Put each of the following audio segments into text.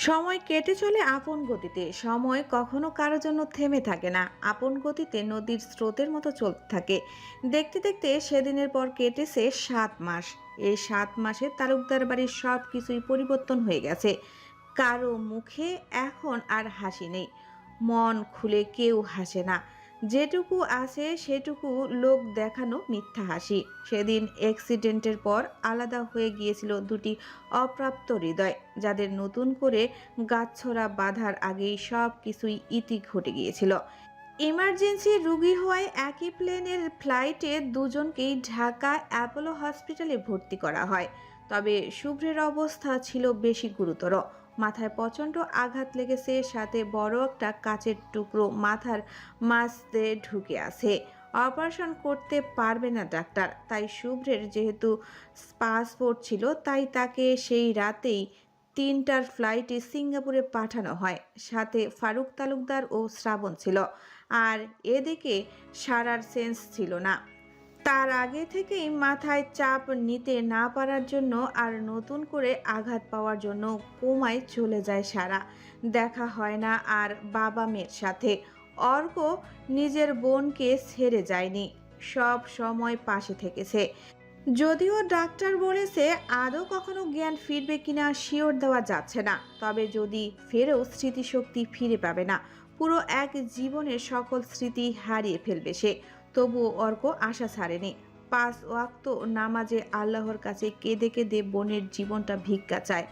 সময় কেটে চলে আপন গতিতে। সময় কখনো কারোর জন্য থেমে থাকে না, আপন গতিতে নদীর স্রোতের মতো চলতে থাকে। দেখতে দেখতে সেদিনের পর কেটেছে 7 মাস। এই 7 মাসে তালুকদার বাড়ির সব কিছুই পরিবর্তন হয়ে গেছে। কারো মুখে এখন আর হাসি নেই, মন খুলে কেউ হাসে না। যেটুকু আছে সেটুকু লোক দেখানো মিথ্যা হাসি। সেদিন অ্যাক্সিডেন্টের পর আলাদা হয়ে গিয়েছিল দুটি অপ্রাপ্ত হৃদয়, যাদের নতুন করে গাছছড়া বাঁধার আগেই সব কিছুই ইতি ঘটে গিয়েছিল। ইমার্জেন্সি রোগী হওয়ায় একই প্লেনের ফ্লাইটে দুজনকেই ঢাকা অ্যাপোলো হসপিটালে ভর্তি করা হয়। তবে শুভ্রের অবস্থা ছিল বেশি গুরুতর। মাথায় প্রচণ্ড আঘাত লেগেছে, সাথে বড় একটা কাচের টুকরো মাথার মাঝ দিয়ে ঢুকে আছে। অপারেশন করতে পারবে না ডাক্তার। তাই শুভ্রের যেহেতু পাসপোর্ট ছিল, তাই তাকে সেই রাতেই 3টার ফ্লাইটে সিঙ্গাপুরে পাঠানো হয়। সাথে ফারুক তালুকদার ও শ্রাবণ ছিল। আর এদিকে সারার সেন্স ছিল না। তার আগে থেকেই মাথায় চাপ নিতে না পারার জন্য আর নতুন করে আঘাত পাওয়ার জন্য কোমায় চলে যায় সারা। দেখা হয় না আর বাবা মেয়ের সাথে। অর্ক নিজের বোনকে ছেড়ে যায়নি, সব সময় পাশে থেকেছে। যদিও ডাক্তার বলেছে আদৌ কখনো জ্ঞান ফিরবে কিনা শিওর দেওয়া যাচ্ছে না, তবে যদি ফেরেও স্মৃতিশক্তি ফিরে পাবে না। পুরো এক জীবনের সকল স্মৃতি হারিয়ে ফেলবে সে। তবুও অর্ক আশা ছাড়েনি। 5 ওয়াক্ত নামাজে আল্লাহর কাছে কেঁদে কেঁদে বোনের জীবনটা ভিক্ষা চায়।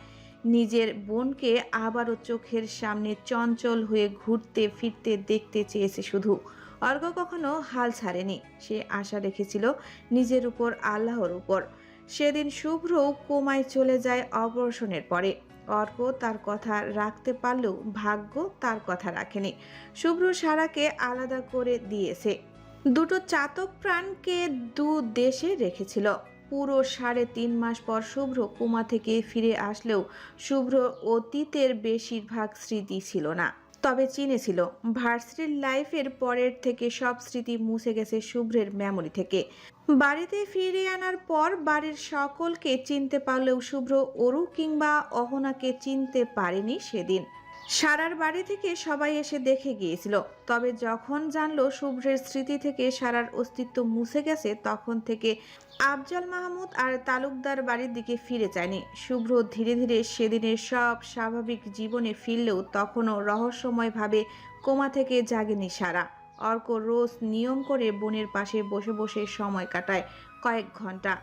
নিজের বোনকে আবারও চোখের সামনে চঞ্চল হয়ে ঘুরতে ফিরতে দেখতে চেয়েছে শুধু। অর্ক কখনো হাল ছাড়েনি। সে আশা রেখেছিল নিজের উপর, আল্লাহর উপর। সেদিন শুভ্র কোমায় চলে যায় অপারেশনের পরে। অর্ক তার কথা রাখতে পারলেও ভাগ্য তার কথা রাখেনি। শুভ্র সারাকে আলাদা করে দিয়েছে। দুটো চাতক প্রাণকে দু দেশে রেখেছিল। পুরো 3.5 মাস পর শুভ্র কোমা থেকে ফিরে আসলেও শুভ্র অতীতের বেশিরভাগ স্মৃতি ছিল না, তবে চিনেছিল। ভার্সিটির লাইফের পরের থেকে সব স্মৃতি মুছে গেছে শুভ্রের মেমোরি থেকে। বাড়িতে ফিরে আনার পর বাড়ির সকলকে চিনতে পারলেও শুভ্র অরু কিংবা অহনাকে চিনতে পারেনি সেদিন। সারার বাড়ি থেকে সবাই এসে দেখে গিয়েছিল। তবে যখন জানলো শুভ্রের স্মৃতি থেকে সারার অস্তিত্ব মুছে গেছে, তখন থেকে আফজাল মাহমুদ আর তালুকদার বাড়ির দিকে ফিরে যায়নি। শুভ্র ধীরে ধীরে সেদিনের সব স্বাভাবিক জীবনে ফিরলেও তখনও রহস্যময়ভাবে কোমা থেকে জাগেনি সারা। অর্ক রোজ নিয়ম করে বোনের পাশে বসে বসে সময় কাটায় কয়েক ঘন্টা।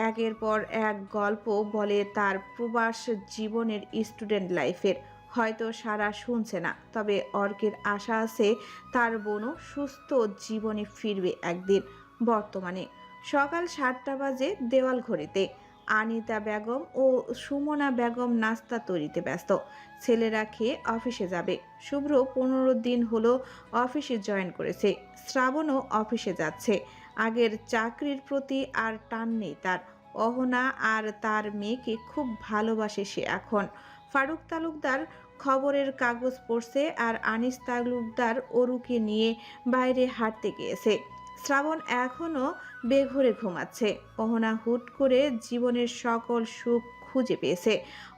একের পর এক গল্প বলে তার প্রবাস জীবনের, স্টুডেন্ট লাইফের। হয়তো সারা শুনছে না, তবে অর্কের আশা আছে তার বোনও সুস্থ জীবনে ফিরবে একদিন। বর্তমানে সকাল 7টা বাজে। দেওয়াল ঘড়িতে আনিতা বেগম ও সুমনা বেগম নাস্তা তৈরিতে ব্যস্ত। ছেলেরা খেয়ে অফিসে যাবে। শুভ্র 15 দিন হলো অফিসে জয়েন করেছে। শ্রাবণও অফিসে যাচ্ছে। আগের চাকরির প্রতি আর টান নেই তার। অহনা আর তার মেয়েকে খুব ভালোবাসে সে এখন। ফারুক তালুকদার খবরের কাগজ পড়ছে আর আনিস তালুকদার অরুকে নিয়ে বাইরে হাঁটতে গিয়েছে। শ্রাবণ এখনো বেঘরে ঘুমাচ্ছে। অহনা হুট করে জীবনের সকল সুখ খুঁজে পেয়েছে।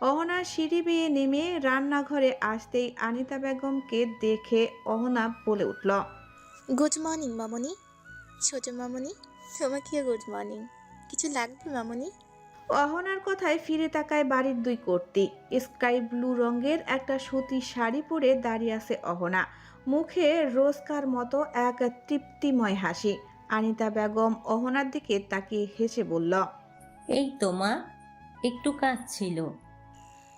অহনা সিঁড়ি বেয়ে নেমে রান্নাঘরে আসতেই আনিতা বেগমকে দেখে অহনা বলে উঠল, গুড মর্নিং মামনি। ছোট মামনি, তোমাকেও গুড মর্নিং। কিছু লাগবে মামনি? অহনার কথায় ফিরে তাকায় বাড়ির দুই কর্ত্রী। স্কাই ব্লু রঙের একটা সুতির শাড়ি পরে দাঁড়িয়ে আছে অহনা। মুখে রোজকার মতো এক তৃপ্তিময় হাসি। আনিতা বেগম অহনার দিকে তাকিয়ে হেসে বলল, এই তো মা, একটু কাজ ছিল।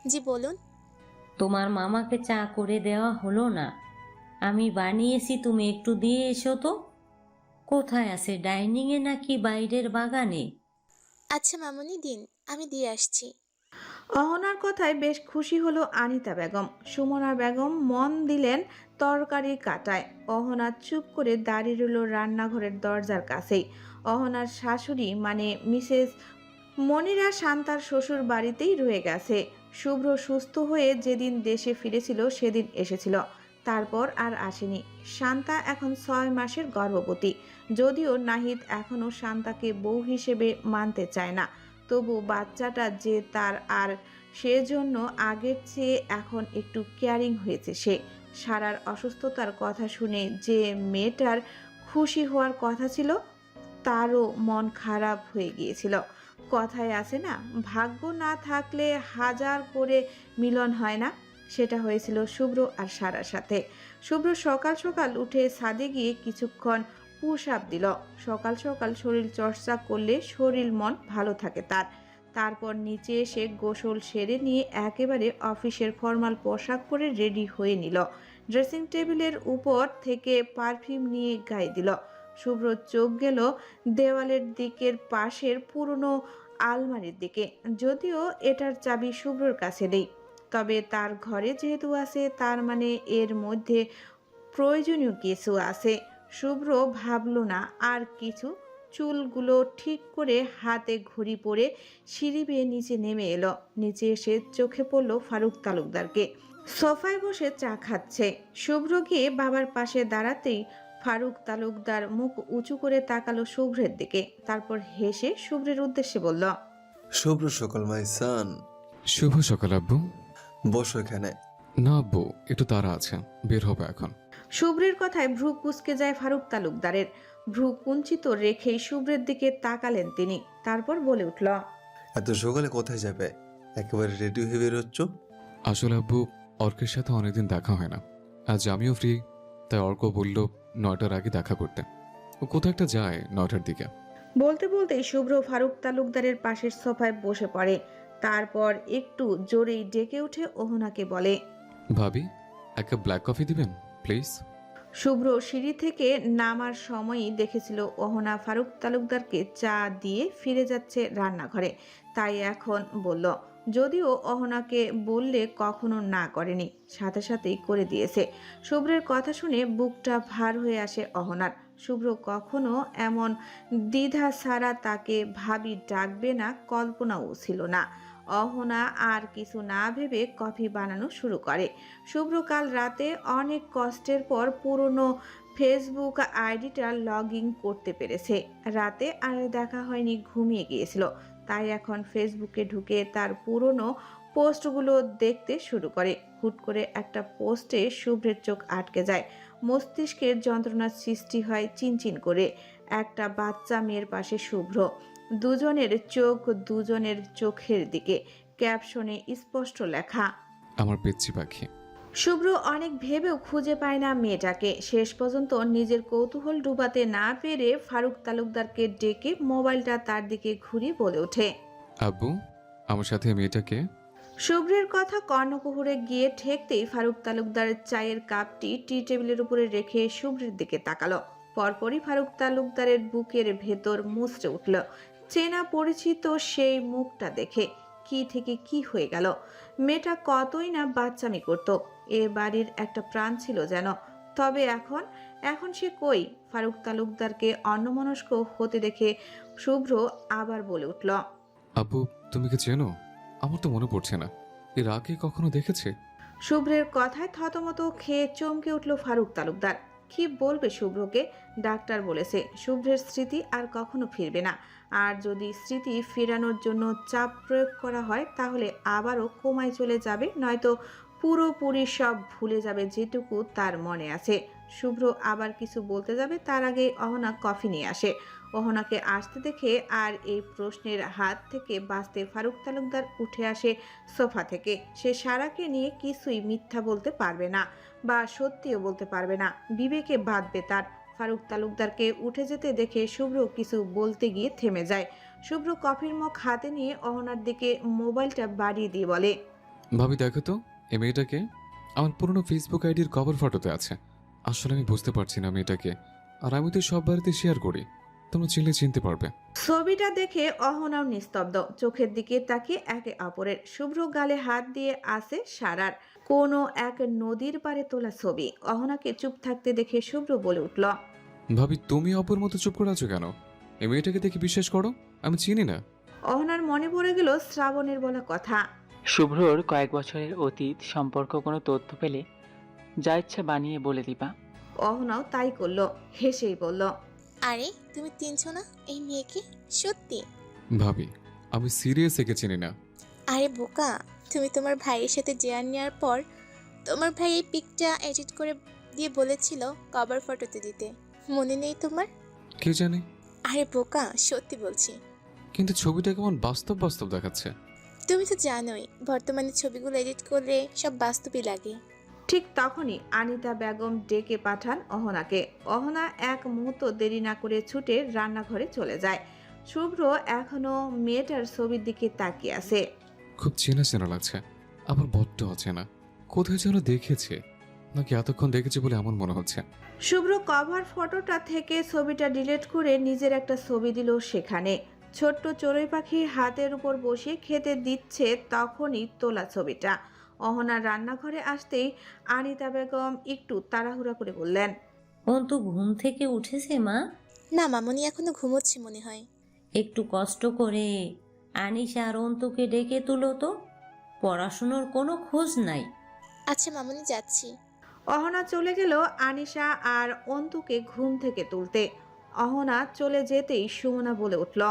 জি বলুন। তোমার মামাকে চা করে দেওয়া হলো না? আমি বানিয়েছি, তুমি একটু দিয়ে এসো তো। কোথায় আছে, ডাইনিংয়ে নাকি বাইরের বাগানে? আচ্ছা মামনি, দিন, আমি দিয়ে আসছি। অহনার কথায় বেশ খুশি হলো আনিতা বেগম। সুমনা বেগম মন দিলেন তরকারি কাটায়। অহনা চুপ করে দাঁড়িয়ে রইল রান্নাঘরের দরজার কাছেই। অহনার শাশুড়ি মানে মিসেস মনিরা শান্তার শ্বশুর বাড়িতেই রয়ে গেছে। শুভ্র সুস্থ হয়ে যেদিন দেশে ফিরেছিল সেদিন এসেছিল, তারপর আর আসেনি। শান্তা এখন 6 মাসের গর্ভবতী। যদিও নাহিদ এখনো শান্তাকে বউ হিসেবে মানতে চায় না, তবু বাচ্চাটা যে তার আর সেজন্য আগের চেয়ে এখন একটু কেয়ারিং হয়েছে সে। সারার অসুস্থতার কথা শুনে যে মেয়েটার খুশি হওয়ার কথা ছিল, তারও মন খারাপ হয়ে গিয়েছিল। কথায় আছে না, ভাগ্য না থাকলে হাজার করে মিলন হয় না। সেটা হয়েছিল শুভ্র আর সারার সাথে। শুভ্র সকাল সকাল উঠে ছাদে গিয়ে কিছুক্ষণ পুশ আপ দিল। সকাল সকাল শরীর চর্চা করলে শরীর মন ভালো থাকে তার। তারপর নিচে এসে গোসল সেরে নিয়ে একেবারে অফিসের ফর্মাল পোশাক পরে রেডি হয়ে নিল। ড্রেসিং টেবিলের উপর থেকে পারফিউম নিয়ে গায়ে দিল। শুভ্র চোখ গেল দেওয়ালের দিকের পাশের পুরনো আলমারির দিকে। যদিও এটার চাবি শুভ্রর কাছে নেই, তবে তার ঘরে যেহেতু আছে তার মানে এর মধ্যে প্রয়োজনীয় কিছু আছে। শুভ্র ভাবল না আর কিছু। চুলগুলো ঠিক করে হাতে ঘড়ি পরে সিঁড়ি বেয়ে নিচে নেমে এলো। নিচে এসে চোখে পড়ল ফারুক তালুকদারকে সোফায় বসে চা খাচ্ছে। শুভ্র গিয়ে বাবার পাশে দাঁড়াতেই ফারুক তালুকদার মুখ উঁচু করে তাকালো শুভ্রের দিকে। তারপর হেসে শুভ্রের উদ্দেশ্যে বলল, শুভ্র সকাল মাই সান। শুভ সকাল আব্বু। বসো এখানে। না আব্বু, একটু তাড়া আছে, বের হবে এখন। শুভ্রের কথায় ভ্রু কুঁচকে যায় ফারুক তালুকদারের। ভ্রু কুঞ্চিত রেখেই শুভ্রের দিকে তাকালেন তিনি। তারপর বলে উঠল, এত সকালে কোথায় যাবে? একেবারে রেডি হয়ে বেরোচ্ছ? আসলে আব্বু, অর্কের সাথে অনেকদিন দেখা হয় না। আজ আমিও ফ্রি, তাই অর্ক বলল 9টার আগে দেখা করতে। ও কোথাও একটা যায় 9টার দিকে। বলতে বলতেই শুভ্র ফারুক তালুকদারের পাশের সোফায় বসে পড়ে। তারপর একটু জোরেই ডেকে উঠে অহনাকে বলে, ভাবি, এক কাপ ব্ল্যাক কফি দিবেন প্লিজ? শুভ্র সিঁড়ি থেকে নামার সময়ই দেখেছিল অহনা ফারুক তালুকদারকে চা দিয়ে ফিরে যাচ্ছে রান্নাঘরে। তাই এখন বলল। যদিও অহনাকে বললে কখনো না করেনি, সাথে সাথেই করে দিয়েছে। শুভ্রের কথা শুনে বুকটা ভার হয়ে আসে অহনার। শুভ্র কখনো এমন দ্বিধা ছাড়া তাকে ভাবি ডাকবে না কল্পনাও ছিল না। অহনা আর কিছু না ভেবে কফি বানানো শুরু করে। শুভ্র কাল রাতে অনেক কষ্টের পর পুরনো ফেসবুক আইডিটা লগ ইন করতে পেরেছে। রাতে আর দেখা হয়নি, ঘুমিয়ে গিয়েছিল। তাই এখন ফেসবুকে ঢুকে তার পুরনো পোস্টগুলো দেখতে শুরু করে। হুট করে একটা পোস্টে শুভ্রের চোখ আটকে যায়। মস্তিষ্কের যন্ত্রণার সৃষ্টি হয় চিনচিন করে। একটা বাচ্চা মেয়ের পাশে শুভ্র, দুজনের চোখ দুজনের চোখের দিকে। ক্যাপশনে স্পষ্ট লেখা, আমার পেচ্ছি পাখি। শুভ্র অনেক ভেবেও খুঁজে পায় না মেয়েটাকে। শেষ পর্যন্ত নিজের কৌতূহল ডুবাতে না পেরে ফারুক তালুকদারকে ডেকে মোবাইলটা তার দিকে ঘুরিয়ে বলে ওঠে, আব্বু, আমার সাথে মেয়েটাকে। শুভ্রের কথা কর্ণকুহরে গিয়ে ঠেকতেই ফারুক তালুকদার চায়ের কাপটি টি টেবিলের উপরে রেখে শুভ্রের দিকে তাকালো। পরপরই ফারুক তালুকদারের বুকের ভেতর মুচড়ে উঠল চেনা পরিচিত সেই মুখটা দেখে। কি থেকে কি হয়ে গেল। মেয়েটা কতই না বাচ্চামি করত, এ বাড়ির একটা প্রাণ ছিল যেন। তবে এখন এখন সে কই? ফারুক তালুকদারকে অন্যমনস্ক হতে দেখে শুভ্র আবার বলে উঠল, আব্বু, তুমি কি চেনো? আমার তো মনে পড়ছে না, এর আগে কখনো দেখেছে? শুভ্রের কথায় থতমত খেয়ে চমকে উঠল ফারুক তালুকদার। কি বলবে শুভ্রকে? ডাক্তার বলেছে শুভ্রের স্মৃতি আর কখনো ফিরবে না। আর যদি স্মৃতি ফেরানোর জন্য চাপ প্রয়োগ করা হয় তাহলে আবারও কোমায় চলে যাবে, নয়তো পুরোপুরি সব ভুলে যাবে যেটুকু তার মনে আছে। শুভ্র আবার কিছু বলতে যাবে তার আগে অহনা কফি নিয়ে আসে। অহনাকে আসতে দেখে আর এই প্রশ্নের হাত থেকে বাঁচতে ফারুক তালুকদার উঠে আসে সোফা থেকে। সে সারাকে নিয়ে কিছুই মিথ্যা বলতে পারবে না, বা সত্যিও বলতে পারবে না। বিবেকে বাঁধবে তার। ফারুক তালুকদারকে উঠে যেতে দেখে শুভ্র কিছু বলতে গিয়ে থেমে যায়। শুভ্র কফির মগ হাতে নিয়ে অহনার দিকে মোবাইলটা বাড়িয়ে দিয়ে বলে, ভাবি, দেখো তো এই মেয়েটাকে। আমার পুরনো ফেসবুক আইডির কভার ফটোতে আছে। আসলে আমি বুঝতে পারছি না মেয়েটাকে, আর আমি তো সব বাড়িতে শেয়ার করি, তোমরা চিনলে চিনতে পারবে। ছবিটা দেখে অহনাও নিস্তব্ধ, চোখের দিকে তাকিয়ে একে অপরের। শুভ্র গালে হাত দিয়ে আসে সারার কোনো এক নদীর পাড়ে তোলা ছবি। অহনাকে চুপ থাকতে দেখে শুভ্র বলে উঠল, ভাবি, তুমি অপর মতো চুপ করে আছো কেন? এই মেয়েটাকে দেখে বিশ্বাস করো, আমি চিনি না। অহনার মনে পড়ে গেল শ্রাবণের বলা কথা। শুভ্রর কয়েক বছরের অতীত সম্পর্ক কোনো তথ্য পেলে যা ইচ্ছা বানিয়ে বলে দিবা। অহনাও তাই করলো, হেসেই বলল, আরে তুমি চিনছো না এই মেয়েকে? সত্যি? ভাবি, আমি সিরিয়াস একে চিনি না। আরে বোকা, তুমি তোমার ভাইয়ের সাথে জেয়ার নেওয়ার পর তোমার ভাই এই পিকটা এডিট করে দিয়ে বলেছিল কভার ফটোতে দিতে, মনে নেই তোমার? কে জানে, আরে বোকা, সত্যি বলছি। কিন্তু ছবিটা কেমন বাস্তব বাস্তব দেখাচ্ছে। তুমি তো জানোই বর্তমানে ছবিগুলো এডিট করলে সব বাস্তবই লাগে। ঠিক তখনই আনিতা বেগম ডেকে পাঠান অহনাকে। অহনা এক মুহূর্ত দেরি না করে ছুটে রান্নাঘরে চলে যায়। শুভ্র এখনো মেয়েটার ছবির দিকে তাকিয়ে আছে। খুব চেনা চেনা লাগছে, আবার বড্ড অচেনা। কোথায় যেন দেখেছে, নাকি এতক্ষণ দেখেছে বলে এমন মনে হচ্ছে। শুভ্র কভার ফটোটা থেকে ছবিটা ডিলিট করে নিজের একটা ছবি দিল সেখানে। ছোট্ট চড়ুই পাখি হাতের উপর বসিয়ে খেতে দিচ্ছে, তখনই তোলা ছবিটা। অহনা রান্নাঘরে আসতেই আনিতা বেগম একটু তাড়াহুড়া করে বললেন, অন্তু ঘুম থেকে উঠেছে মা? না মামনি, এখনো ঘুমোচ্ছে মনে হয়। একটু কষ্ট করে আনিশা আর অন্তুকে ডেকে তুলো তো, পড়াশুনোর কোনো খোঁজ নাই। আচ্ছা মামনি, যাচ্ছি। অহনা চলে গেল আনিশা আর অন্তুকে ঘুম থেকে তুলতে। অহনা চলে যেতেই সুমনা বলে উঠল,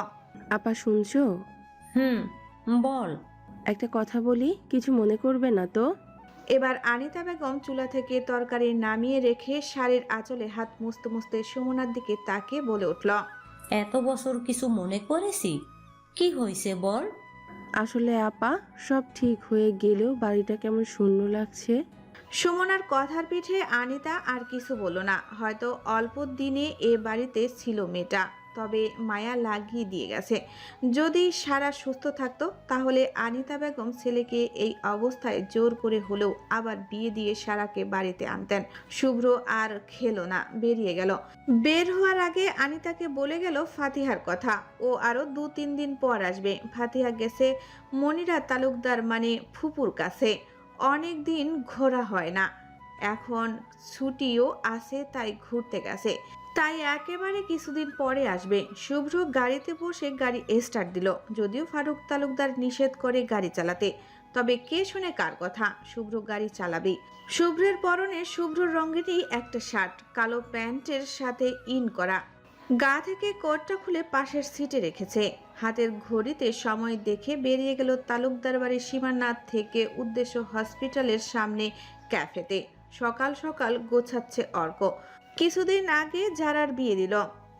আপা শুনছো? হুম, বল। একটা কথা বলি, কিছু মনে করবে না তো? এবার আনিতা বেগম চুলা থেকে তরকারি নামিয়ে রেখে শাড়ির আঁচলে হাত মুছতে মুছতে সুমনার দিকে তাকিয়ে বলে উঠল, এত বছর কিছু মনে করেছি? কি হয়েছে বল। আসলে আপা, সব ঠিক হয়ে গেলেও বাড়িটা কেমন শূন্য লাগছে। সুমনার কথার পিঠে আনিতা আর কিছু বলল না। হয়তো অল্প দিনে এ বাড়িতে ছিল মেয়েটা, তবে মায়া লাগিয়ে দিয়ে গেছে। যদি সারা সুস্থ থাকতো তাহলে আনিতা বেগম ছেলেকে এই অবস্থায় জোর করে হলেও আবার বিয়ে দিয়ে সারাকে বাড়িতে আনতেন। শুভ্র আর খেলো না, বেরিয়ে গেল। বের হওয়ার আগে আনিতাকে বলে গেল ফাতিহার কথা। ও আরো 2-3 দিন পর আসবে। ফাতিহা গেছে মনিরা তালুকদার মানে ফুপুর কাছে। অনেক দিন ঘোরা হয় না, এখন ছুটিও আছে, তাই ঘুরতে গেছে। তাই একেবারে কিছুদিন পরে আসবে। শুভ্র গাড়িতে বসে গাড়ি স্টার্ট দিল, যদিও ফারুক তালুকদার নিষেধ করে গাড়ি চালাতে। তবে কে শুনে কার কথা, শুভ্র গাড়ি চালাবেই। শুভ্রের পরনে শুভ্র রঙেরই একটা শার্ট, কালো প্যান্টের সাথে ইন করা। গা থেকে কোটটা খুলে পাশের সিটে রেখেছে। হাতের ঘড়িতে সময় দেখে বেরিয়ে গেল তালুকদার বাড়ির সীমানাথ থেকে উদ্দেশ্য হসপিটালের সামনে ক্যাফেতে। সকাল সকাল গোছাচ্ছে অর্ক। কিছুদিন আগে যারার বিয়ে দিল,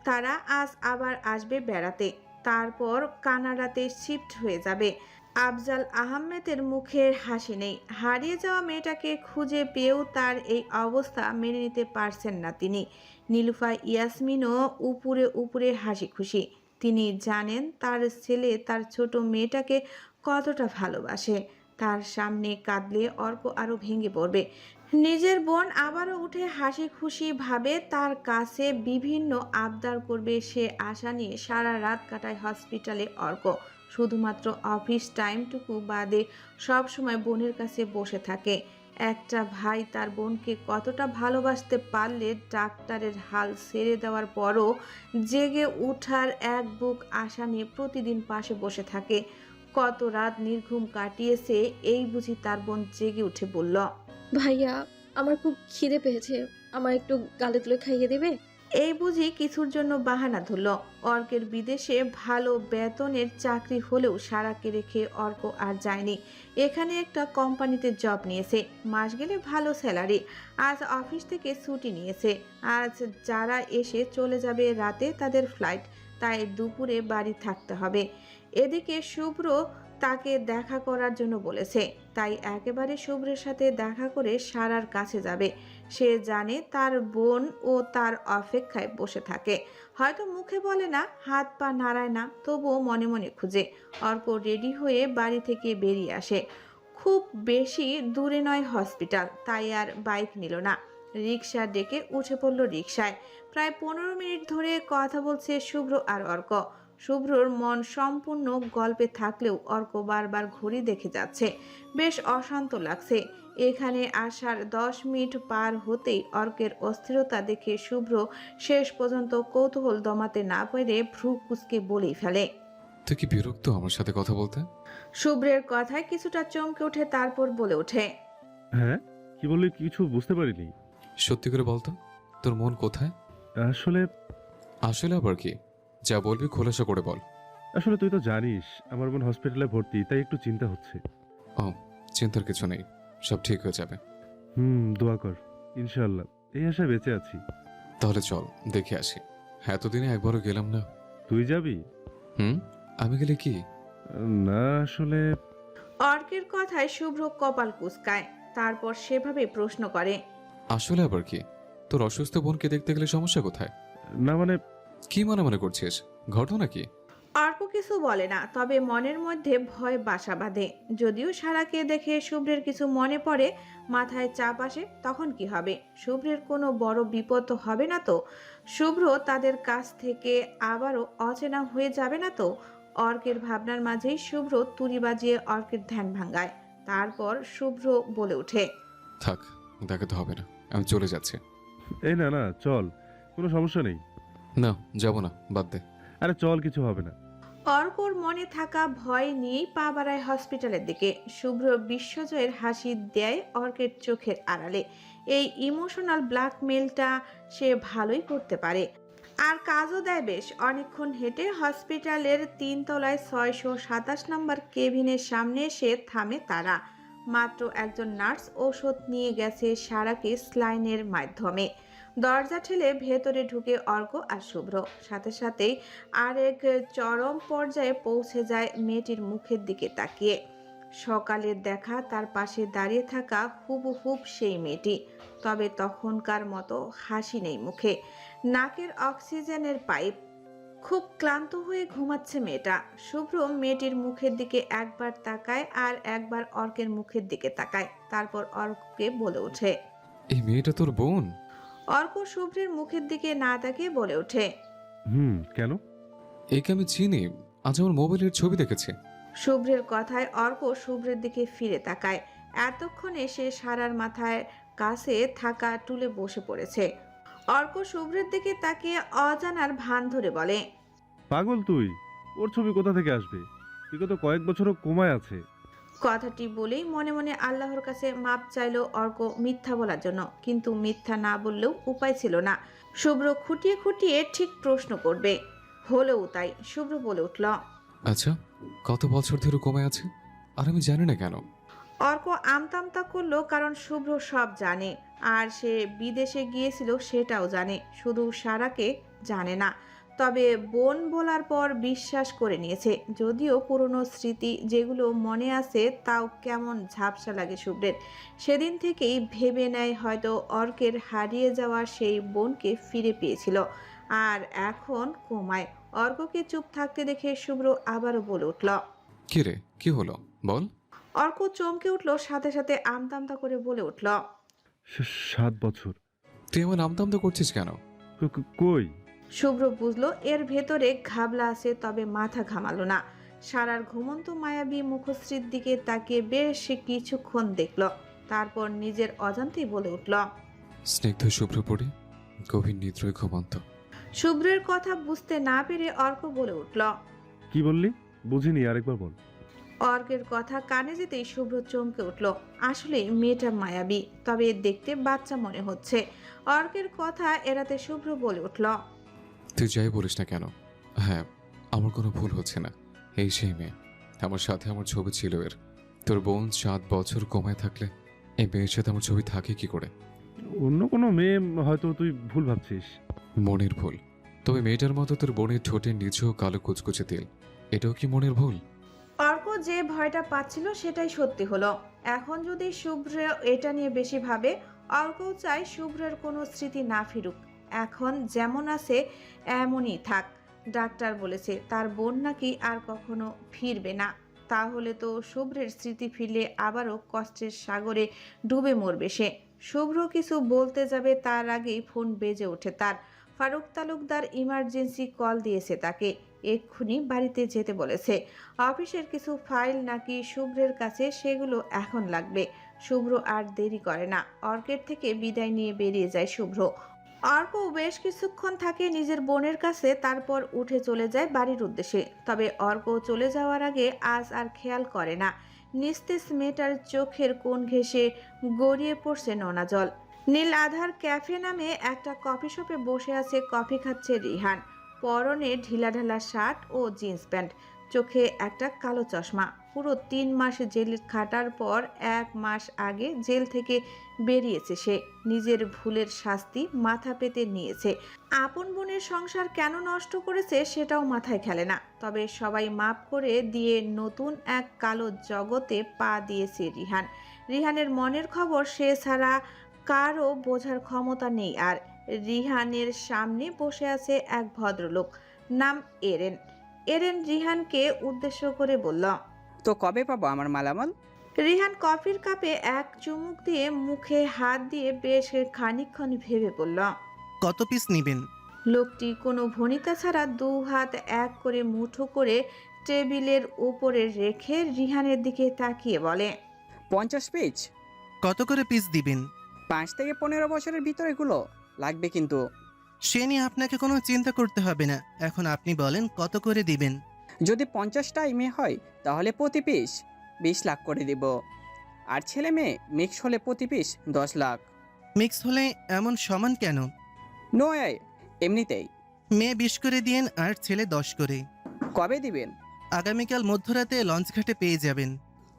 তারা আজ আবার আসবে বেড়াতে, তারপর কানাডাতে শিফট হয়ে যাবে। আফজাল আহমেদের মুখের হাসি নেই। হারিয়ে যাওয়া মেয়েটাকে খুঁজে পেয়েও তার এই অবস্থা মেনে নিতে পারছেন না তিনি। নীলুফা ইয়াসমিনও উপরে উপরে হাসি খুশি। তিনি জানেন তার ছেলে তার ছোট মেয়েটাকে কতটা ভালোবাসে। তার সামনে কাঁদলে অর্ক আরো ভেঙে পড়বে। নিজের বোন আবারও উঠে হাসি খুশি ভাবে তার কাছে বিভিন্ন আবদার করবে, সে আশা নিয়ে সারা রাত কাটায় হসপিটালে অর্ক। শুধুমাত্র অফিস টাইমটুকু বাদে সব সময় বোনের কাছে বসে থাকে। একটা ভাই তার বোনকে কতটা ভালোবাসতে পারলে ডাক্তারের হাল ছেড়ে দেওয়ার পরও জেগে উঠার এক বুক আশা নিয়ে প্রতিদিন পাশে বসে থাকে। কত রাত নির্ঘুম কাটিয়েছে, এই বুঝি তার বোন জেগে উঠে বলল, ভাইয়া, আমার খুব খিদে পেয়েছে, আমার একটু গালে তুলে খাইয়ে দেবে? এই বুঝি কিছুর জন্য বাহানা ধরল। অর্কের বিদেশে ভালো বেতনের চাকরি হলেও সারাকে রেখে অর্ক আর যায়নি। এখানে একটা কোম্পানিতে জব নিয়েছে, মাস গেলে ভালো স্যালারি। আজ অফিস থেকে ছুটি নিয়েছে। আজ যারা এসে চলে যাবে রাতে তাদের ফ্লাইট, তাই দুপুরে বাড়ি থাকতে হবে। এদিকে শুভ্র তাকে দেখা করার জন্য বলেছে, তাই একেবারে শুভ্রের সাথে দেখা করে সারার কাছে যাবে। সে জানে তার বোন ও তার অপেক্ষায় বসে থাকে। হয়তো মুখে বলে না, হাত পা নাড়ায় না, তবুও মনে মনে খুঁজে। অর্ক রেডি হয়ে বাড়ি থেকে বেরিয়ে আসে। খুব বেশি দূরে নয় হসপিটাল, তাই আর বাইক নিল না, রিক্সা ডেকে উঠে পড়ল রিক্সায়। প্রায় 15 মিনিট ধরে কথা বলছে শুভ্র আর অর্ক। শুভ্রর মন সম্পূর্ণ গল্পে থাকলেও অর্ক বারবার ঘড়ি দেখে যাচ্ছে। বেশ অশান্ত লাগছে। এখানে আসার 10 মিনিট পার হতেই অর্কের অস্থিরতা দেখে শুভ্র শেষ পর্যন্ত কৌতূহল দমাতে না পেরে ভ্রু কুঁচকে বলেই ফেলে, তুই কি বিরক্ত আমার সাথে কথা বলতে? শুভ্রের কথায় কিছুটা চমকে ওঠে, তারপর বলে ওঠে, হ্যাঁ, কি বললি কিছু বুঝতে পারিনি। সত্যি করে বলতো, তোর মন কোথায়? আসলে আসলে আবার কি? যা বলবি খোলাসা করে বল। আসলে তুই তো জানিস আমার বোন হসপিটালে ভর্তি, তাই একটু চিন্তা হচ্ছে। ও, চিন্তার কিছু নেই, সব ঠিক হয়ে যাবে। দোয়া কর। ইনশাআল্লাহ, এই আশায় বেঁচে আছি। তাহলে চল দেখে আসি। এতদিনে একবারও গেলাম না। তুই যাবি? আমি গেলে কি? না আসলে অর্কের কথায় শুভ্র কপাল কুঁচকায়, তারপর সেভাবে প্রশ্ন করে। আসলে আবার কি? তোর অসুস্থ বোনকে দেখতে গেলে সমস্যা কোথায়? না মানে কি মনে করছিস? ঘটনা কি? অর্ক কিছু বলে না, তবে মনের মধ্যে ভয় বাসা বাঁধে। যদিও সারাকে দেখে শুভ্রের কিছু মনে পড়ে, মাথায় চাপ আসে, তখন কি হবে? শুভ্রের কোনো বড় বিপদ তো হবে না তো? শুভ্র তাদের কাছ থেকে আবারও অচেনা হয়ে যাবে না তো? অর্কের ভাবনার মাঝেই শুভ্র তুড়ি বাজিয়ে অর্কের ধ্যান ভাঙায়। তারপর শুভ্র বলে ওঠে। থাক, দেখাতে হবে না, আমি চলে যাচ্ছি। এই না না চল, কোনো সমস্যা নেই। না, যাব না, বাদ দে। আরে চল, কিছু হবে না। অর্কর মনে থাকা ভয় নিয়েই পা বাড়ায় হসপিটালের দিকে। শুভ্র বিশ্বজয়ের হাসি দেয় অর্কের চোখের আড়ালে। এই ইমোশনাল ব্ল্যাকমেলটা সে ভালোই করতে পারে, আর কাজও দেয় বেশ। অনেকক্ষণ হেঁটে হসপিটালের 3 তলায় 627 নম্বর কেবিনের সামনে এসে থামে তারা। মাত্র একজন নার্স ঔষধ নিয়ে গেছে সারাকে স্লাইনের মাধ্যমে। দরজা ঠেলে ভেতরে ঢুকে অর্ক আর শুভ্র। সাথে সাথেই আরেক চরম পর্যায়ে পৌঁছে যায় মেয়েটির মুখের দিকে তাকিয়ে। সকালের দেখা তার পাশে দাঁড়িয়ে থাকা হুবহুব সেই মেয়েটি, তবে তখনকার মতো হাসি নেই মুখে, নাকের অক্সিজেনের পাইপ। খুব ক্লান্ত হয়ে ঘুমাচ্ছে মেয়েটা। শুভ্র মেয়েটির মুখের দিকে একবার তাকায় আর একবার অর্কের মুখের দিকে তাকায়, তারপর অর্ককে বলে ওঠে। এই মেয়েটা তোর বোন? অর্ক শুভ্রের মুখের দিকে না তাকিয়ে বলে ওঠে। কেন? একে আমি চিনি, আজ আমার মোবাইলের ছবি দেখেছে। শুভ্রের কথায় অর্ক শুভ্রের দিকে ফিরে তাকায়। এতক্ষণে সে সারার মাথায় কাছে থাকা টুলে বসে পড়েছে। অর্ক শুভ্রের দিকে তাকিয়ে অজানার ভান ধরে বলে। পাগল তুই? ওর ছবি কোথা থেকে আসবে? বিগত কয়েক বছরও কোমায় আছে। কথাটি বলেই মনে মনে আল্লাহর কাছে মাপ চাইল অর্ক মিথ্যা বলার জন্য, কিন্তু মিথ্যা না বললেও উপায় ছিল না। শুভ্র খুঁটিয়ে খুঁটিয়ে ঠিক প্রশ্ন করবে, হলেও তাই। শুভ্র বলে উঠল। আচ্ছা, কত বছর ধরে কমে আছে আর আমি জানি না কেন? অর্ক আমতামতা করলো, কারণ শুভ্র সব জানে। আর সে বিদেশে গিয়েছিল সেটাও জানে, শুধু সারাকে জানে না। তবে বোন বলার পর বিশ্বাস করে নিয়েছে। যদিও পুরনো স্মৃতি যেগুলো মনে আছে তাও কেমন ঝাপসা লাগে শুভ্রের। সেদিন থেকেই ভেবে নেয় হয়তো অর্কের হারিয়ে যাওয়া সেই বোনকে ফিরে পেয়েছিল, আর এখন কোমায়। অর্ককে চুপ থাকতে দেখে শুভ্র আবারও বলে উঠল। কি রে, কি হলো বল? অর্ক চমকে উঠল, সাথে সাথে আমতামতা করে বলে উঠল। 7 বছর? তুই আমার নামতাম করছিস কেন? কই? শুভ্র বুঝলো এর ভেতরে ঘাবলা আছে, তবে মাথা ঘামালো না। সারার ঘুমন্ত মায়াবী মুখশ্রীর দিকে তাকিয়ে বেশ কিছুক্ষণ দেখল, তারপর নিজের অজান্তেই বলে উঠল। স্নিগ্ধ শুভ্র পড়ে গভীর নিদ্রায় ঘুমন্ত। শুভ্রের কথা বুঝতে না পেরে অর্ক বলে উঠল। কি বললি? বুঝিনি, আরেকবার বল। অর্কের কথা কানে যেতেই শুভ্র চমকে উঠল। আসলে মেয়েটা মায়াবী, তবে দেখতে বাচ্চা মনে হচ্ছে। অর্কের কথা এড়াতে শুভ্র বলে উঠল। তুই যাই বলিস না কেন, হ্যাঁ, আমার কোনো ভুল হচ্ছে না। এই সেই মেয়ে, আমার সাথে আমার ছবি ছিল এর। তোর বোন 7 বছর কমায় থাকলে এই মেয়ের সাথে আমার ছবি থাকে কি করে? অন্য কোনো মেয়ে হয়তো তুই ভুল ভাবছিস। মনের ভুল? তবে মেয়েটার মতো তোর বোনের ঠোঁটের নিচেও কালো কুচকুচে তেল, এটাও কি মনের ভুল? অর্ক যে ভয়টা পাচ্ছিল সেটাই সত্যি হলো। এখন যদি শুভ্র এটা নিয়ে বেশি ভাবে, অর্কও চায় শুভ্রের কোনো স্মৃতি না ফিরুক। এখন যেমন আছে এমনই থাক। ডাক্তার বলেছে তার বোন নাকি আর কখনো ফিরবে না। তাহলে তো শুভ্রের স্মৃতি ফিরলে আবারও কষ্টের সাগরে ডুবে মরবে সে। শুভ্র কিছু বলতে যাবে তার আগেই ফোন বেজে ওঠে তার। ফারুক তালুকদার ইমার্জেন্সি কল দিয়েছে তাকে, এক্ষুনি বাড়িতে যেতে বলেছে। অফিসের কিছু ফাইল নাকি শুভ্রের কাছে, সেগুলো এখন লাগবে। শুভ্র আর দেরি করে না, অর্কের থেকে বিদায় নিয়ে বেরিয়ে যায় শুভ্র। অর্ক বেশ কিছুক্ষণ থাকে নিজের বোনের কাছে, তারপর উঠে চলে যায় বাড়ির উদ্দেশ্যে। তবে অর্ক চলে যাওয়ার আগে আজ আর খেয়াল করে না নিস্তেজ মেয়েটার চোখের কোণ ঘেঁষে গড়িয়ে পড়ছে নোনা জল। নীল আধার ক্যাফে নামে একটা কফি শপে বসে আছে, কফি খাচ্ছে রিহান। পরনে ঢিলাঢালা শার্ট ও জিন্স প্যান্ট, চোখে একটা কালো চশমা। পুরো 3 মাস জেল খাটার পর 1 মাস আগে জেল থেকে বেরিয়েছে সে। নিজের ভুলের শাস্তি মাথা পেতে নিয়েছে। আপন বোনের সংসার কেন নষ্ট করেছে সেটাও মাথায় খেলে না। তবে সবাই মাপ করে দিয়ে নতুন এক কালো জগতে পা দিয়েছে রিহান। রিহানের মনের খবর সে ছাড়া কারও বোঝার ক্ষমতা নেই আর। রিহানের সামনে বসে আছে এক ভদ্রলোক, নাম এরেন। এরেন রিহানকে উদ্দেশ্য করে বলল, তো কবে পাবো আমার মালামাল? রিহান কফির কাপে এক চুমুক দিয়ে মুখে হাত দিয়ে বেশ খানিকক্ষণ ভেবে বলল, কত পিস নিবেন? লোকটি কোনো ভনিতা ছাড়া 2 হাত এক করে মুঠো করে টেবিলের উপরে রেখে রিহানের দিকে তাকিয়ে বলে, 50 পিস। কত করে পিস দিবেন? 5 থেকে 15 বছরের ভিতরে এগুলো লাগবে কিন্তু। সে নিয়ে আপনাকে কোনো চিন্তা করতে হবে না। এখন আপনি বলেন কত করে দিবেন? যদি 50টা মেয়ে হয় তাহলে প্রতি পিস 20 লাখ করে দিব। আর ছেলে মেয়ে মিক্স হলে প্রতি পিস 10 লাখ। মিক্স হলে এমন সমান কেন? নো এমনিতেই। মেয়ে 20 করে দিয়েন আর ছেলে 10 করে। কবে দিবেন? আগামীকাল মধ্যরাতে লঞ্চ ঘাটে পেয়ে যাবেন।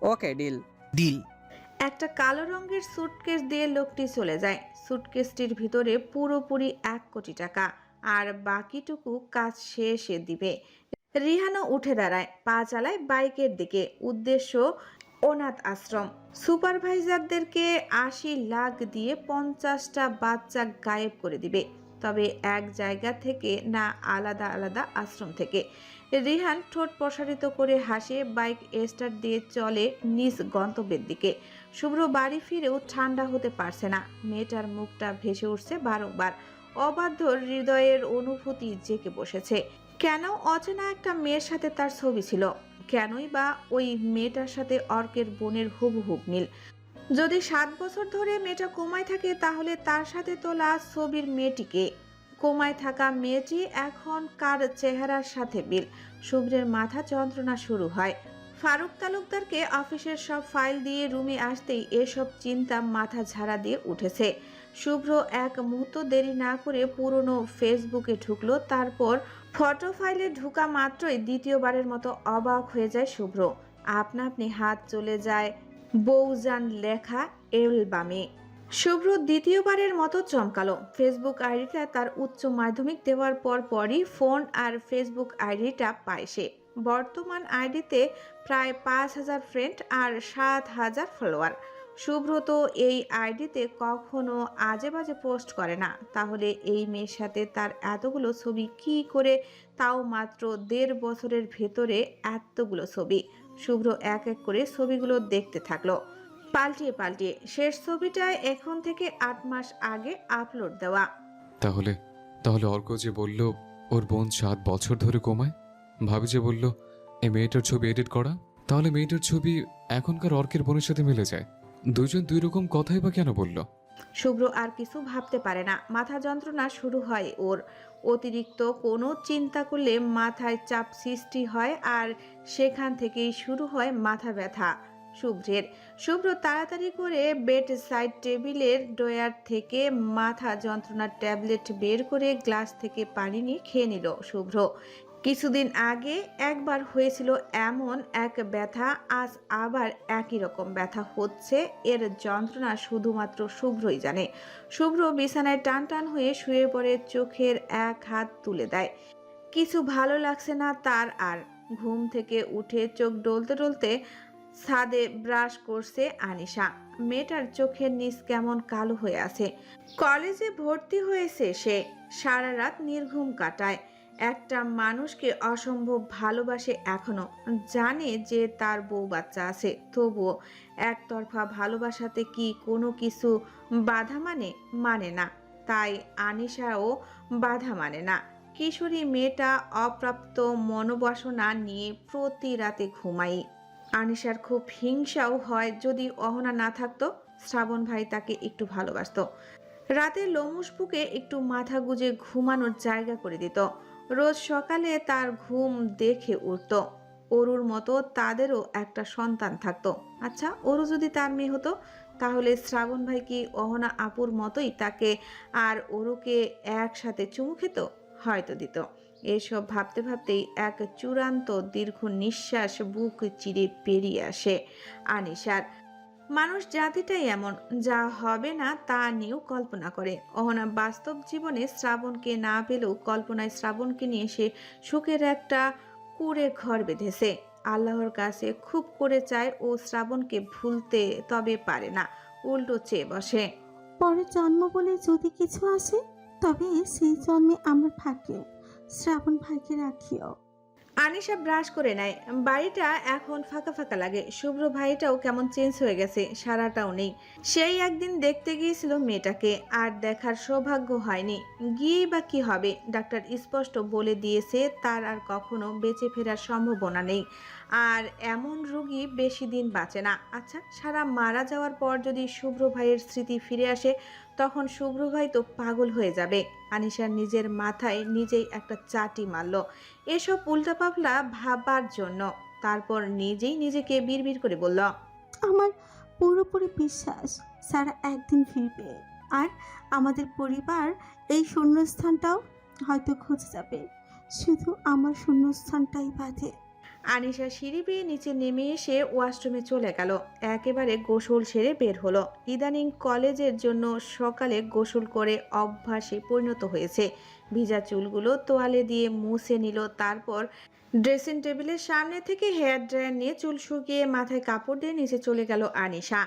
Okay deal. ডিল। একটা কালো রঙের সুটকেস দিয়ে লোকটি চলে যায়। সুটকেসটির ভিতরে পুরোপুরি 1 কোটি টাকা, আর বাকিটুকু কাজ শেষে দিবে। রিহানও উঠে দাঁড়ায়, পা চালায় বাইকের দিকে। উদ্দেশ্য অনাথ আশ্রম। সুপারভাইজারদেরকে 80 লাখ দিয়ে 50টা বাচ্চা গায়েব করে দিবে, তবে এক জায়গা থেকে না, আলাদা আলাদা আশ্রম থেকে। রিহান ঠোঁট প্রসারিত করে হাসে, বাইক স্টার্ট দিয়ে চলে নিজ গন্তব্যের দিকে। শুভ্র বাড়ি ফিরেও ঠান্ডা হতে পারছে না। মেয়েটার মুখটা ভেসে উঠছে বারংবার। অবাধ্য হৃদয়ের অনুভূতি জেঁকে বসেছে। কেন অচেনা একটা মেয়ের সাথে তার ছবি ছিল? কেনই বা ওই মেয়েটার সাথে অর্কের বোনের হুবহু মিল? যদি 7 বছর ধরে মেয়েটা কোমায় থাকে তাহলে তার সাথে তোলা ছবির মেয়েটিকে। কোমায় থাকা মেয়েটি এখন কার চেহারার সাথে মিল? শুভ্রের মাথা যন্ত্রণা শুরু হয়। ফারুক তালুকদারকে অফিসের সব ফাইল দিয়ে রুমে আসতেই এসব চিন্তা মাথা ঝাড়া দিয়ে উঠেছে। শুভ্র এক মুহূর্ত দেরি না করে পুরনো ফেসবুকে ঢুকলো। তারপর ফটো ফাইলে ঢুকা মাত্রই দ্বিতীয়বারের মতো অবাক হয়ে যায় শুভ্র। আপনা আপনি হাত চলে যায় বউজান লেখা অ্যালবামে। শুভ্র দ্বিতীয়বারের মতো চমকালো। ফেসবুক আইডিটা তার উচ্চ মাধ্যমিক দেওয়ার পরই ফোন আর ফেসবুক আইডিটা পায় সে। বর্তমান আইডিতে প্রায় 5000 ফ্রেন্ড আর 7000 ফলোয়ার। শুভ্র তো এই আইডিতে কখনো আজে বাজে পোস্ট করে না, তাহলে এই মেয়ের সাথে তার এতগুলো ছবি কি করে, তাও মাত্র 1.5 বছরের ভেতরে এতগুলো ছবি? শুভ্র এক এক করে ছবিগুলো দেখতে থাকলো, পাল্টিয়ে পাল্টিয়ে। শেষ ছবিটায় এখন থেকে 8 মাস আগে আপলোড দেওয়া। তাহলে তাহলে অর্ক যে বলল ওর বোন 7 বছর ধরে কোমায়, ভাবি যে বলল এই মেয়েটার ছবি এডিট করা, তাহলে মেয়েটার ছবি এখনকার অর্কের বোনের সাথে মিলে যায়। দুজন দুই রকম কথাই বা কেন বলল? শুভ্র আর কিছু ভাবতে পারে না। মাথা যন্ত্রণা শুরু হয় ওর। অতিরিক্ত কোনো চিন্তা করলে মাথায় চাপ সৃষ্টি হয়, আর সেখান থেকেই শুরু হয় মাথা ব্যথা শুভ্রের। শুভ্র তাড়াতাড়ি করে বেড সাইড টেবিলের ড্রয়ার থেকে মাথা যন্ত্রণার ট্যাবলেট বের করে গ্লাস থেকে পানি নিয়ে খেয়ে নিল শুভ্র। কিছুদিন আগে একবার হয়েছিল এমন এক ব্যথা, আজ আবার একই রকম ব্যথা হচ্ছে। এর যন্ত্রণা শুধুমাত্র শুভ্রই জানে। শুভ্র বিছানায় টান টান হয়ে শুয়ে পড়ে, চোখের এক হাত তুলে দেয়। কিছু ভালো লাগছে না তার আর। ঘুম থেকে উঠে চোখ ডলতে ডলতে ছাদে ব্রাশ করছে আনিশা। মেয়েটার চোখের নিচ কেমন কালো হয়ে আছে। কলেজে ভর্তি হয়েছে সে, সারা রাত নির্ঘুম কাটায়। একটা মানুষকে অসম্ভব ভালোবাসে এখনো, জানে যে তার বউ বাচ্চা আছে, তবুও একতরফা ভালোবাসাতে কি কোনো কিছু বাধা মানে না। তাই আনিশাও বাধা মানে না। কিশোরী মেয়েটা অপ্রাপ্ত মনোবাসনা নিয়ে প্রতি রাতে ঘুমাই। আনিশার খুব হিংসাও হয়, যদি অহনা না থাকতো, শ্রাবণ ভাই তাকে একটু ভালোবাসতো, রাতে লোমুস বুকে একটু মাথা গুজে ঘুমানোর জায়গা করে দিত। রোজ সকালে তার ঘুম দেখে উঠত। অরুর মতো তাদেরও একটা সন্তান থাকতো। আচ্ছা, অরু যদি তার মেয়ে হতো, তাহলে শ্রাবণ ভাই কি অহনা আপুর মতোই তাকে আর অরুকে একসাথে চুমু খেত? হয়তো দিত। এসব ভাবতে ভাবতেই এক চূড়ান্ত দীর্ঘ নিঃশ্বাস বুক চিরে বেরিয়ে আসে আনিশার। মানুষ জাতিটাই এমন, যা হবে না তা নিয়েও কল্পনা করে। অহনা বাস্তব জীবনে শ্রাবণকে না পেলেও কল্পনায় শ্রাবণকে নিয়ে সে সুখের একটা কুঁড়ে ঘর বেঁধেছে। আল্লাহর কাছে খুব করে চায় ও শ্রাবণকে ভুলতে, তবে পারে না, উল্টো চেয়ে বসে। পরের জন্ম বলে যদি কিছু আসে, তবে সেই জন্মে আমার ভাগ্যে শ্রাবণ ভাইকে রাখিও। আনিশা ব্রাশ করে নেয়। বাড়িটা এখন ফাঁকা ফাঁকা লাগে। শুভ্র ভাইটাও কেমন চেঞ্জ হয়ে গেছে, সারাটাও নেই। সেই একদিন দেখতে গিয়েছিল মেয়েটাকে, আর দেখার সৌভাগ্য হয়নি। গিয়েই বা কি হবে? ডাক্তার স্পষ্ট বলে দিয়েছে তার আর কখনো বেঁচে ফেরার সম্ভাবনা নেই। আর এমন রোগী বেশি দিন বাঁচে না। আচ্ছা, সারা মারা যাওয়ার পর যদি শুভ্র ভাইয়ের স্মৃতি ফিরে আসে, তখন শুভ্র ভাই তো পাগল হয়ে যাবে। আনিশার নিজের মাথায় নিজেই একটা চাটি মারল এসব উল্টাপাল্টা ভাবার জন্য। তারপর নিজেই নিজেকে বিড়বিড় করে বলল, আমার পুরোপুরি বিশ্বাস সারা একদিন ফিরবে, আর আমাদের পরিবার এই শূন্যস্থানটাও হয়তো খুঁজে যাবে। শুধু আমার শূন্যস্থানটাই বাধে। আনিশা সিঁড়ি বেয়ে নিচে নেমে এসে ওয়াশরুমে চলে গেল। একেবারে গোসল সেরে বের হলো। ইদানিং কলেজের জন্য সকালে গোসল করে অভ্যাসে পরিণত হয়েছে। ভিজা চুলগুলো তোয়ালে দিয়ে মুছে নিল। তারপর ড্রেসিং টেবিলের সামনে থেকে হেয়ার ড্রায়ার নিয়ে চুল শুকিয়ে মাথায় কাপড় দিয়ে নিচে চলে গেল আনিশা।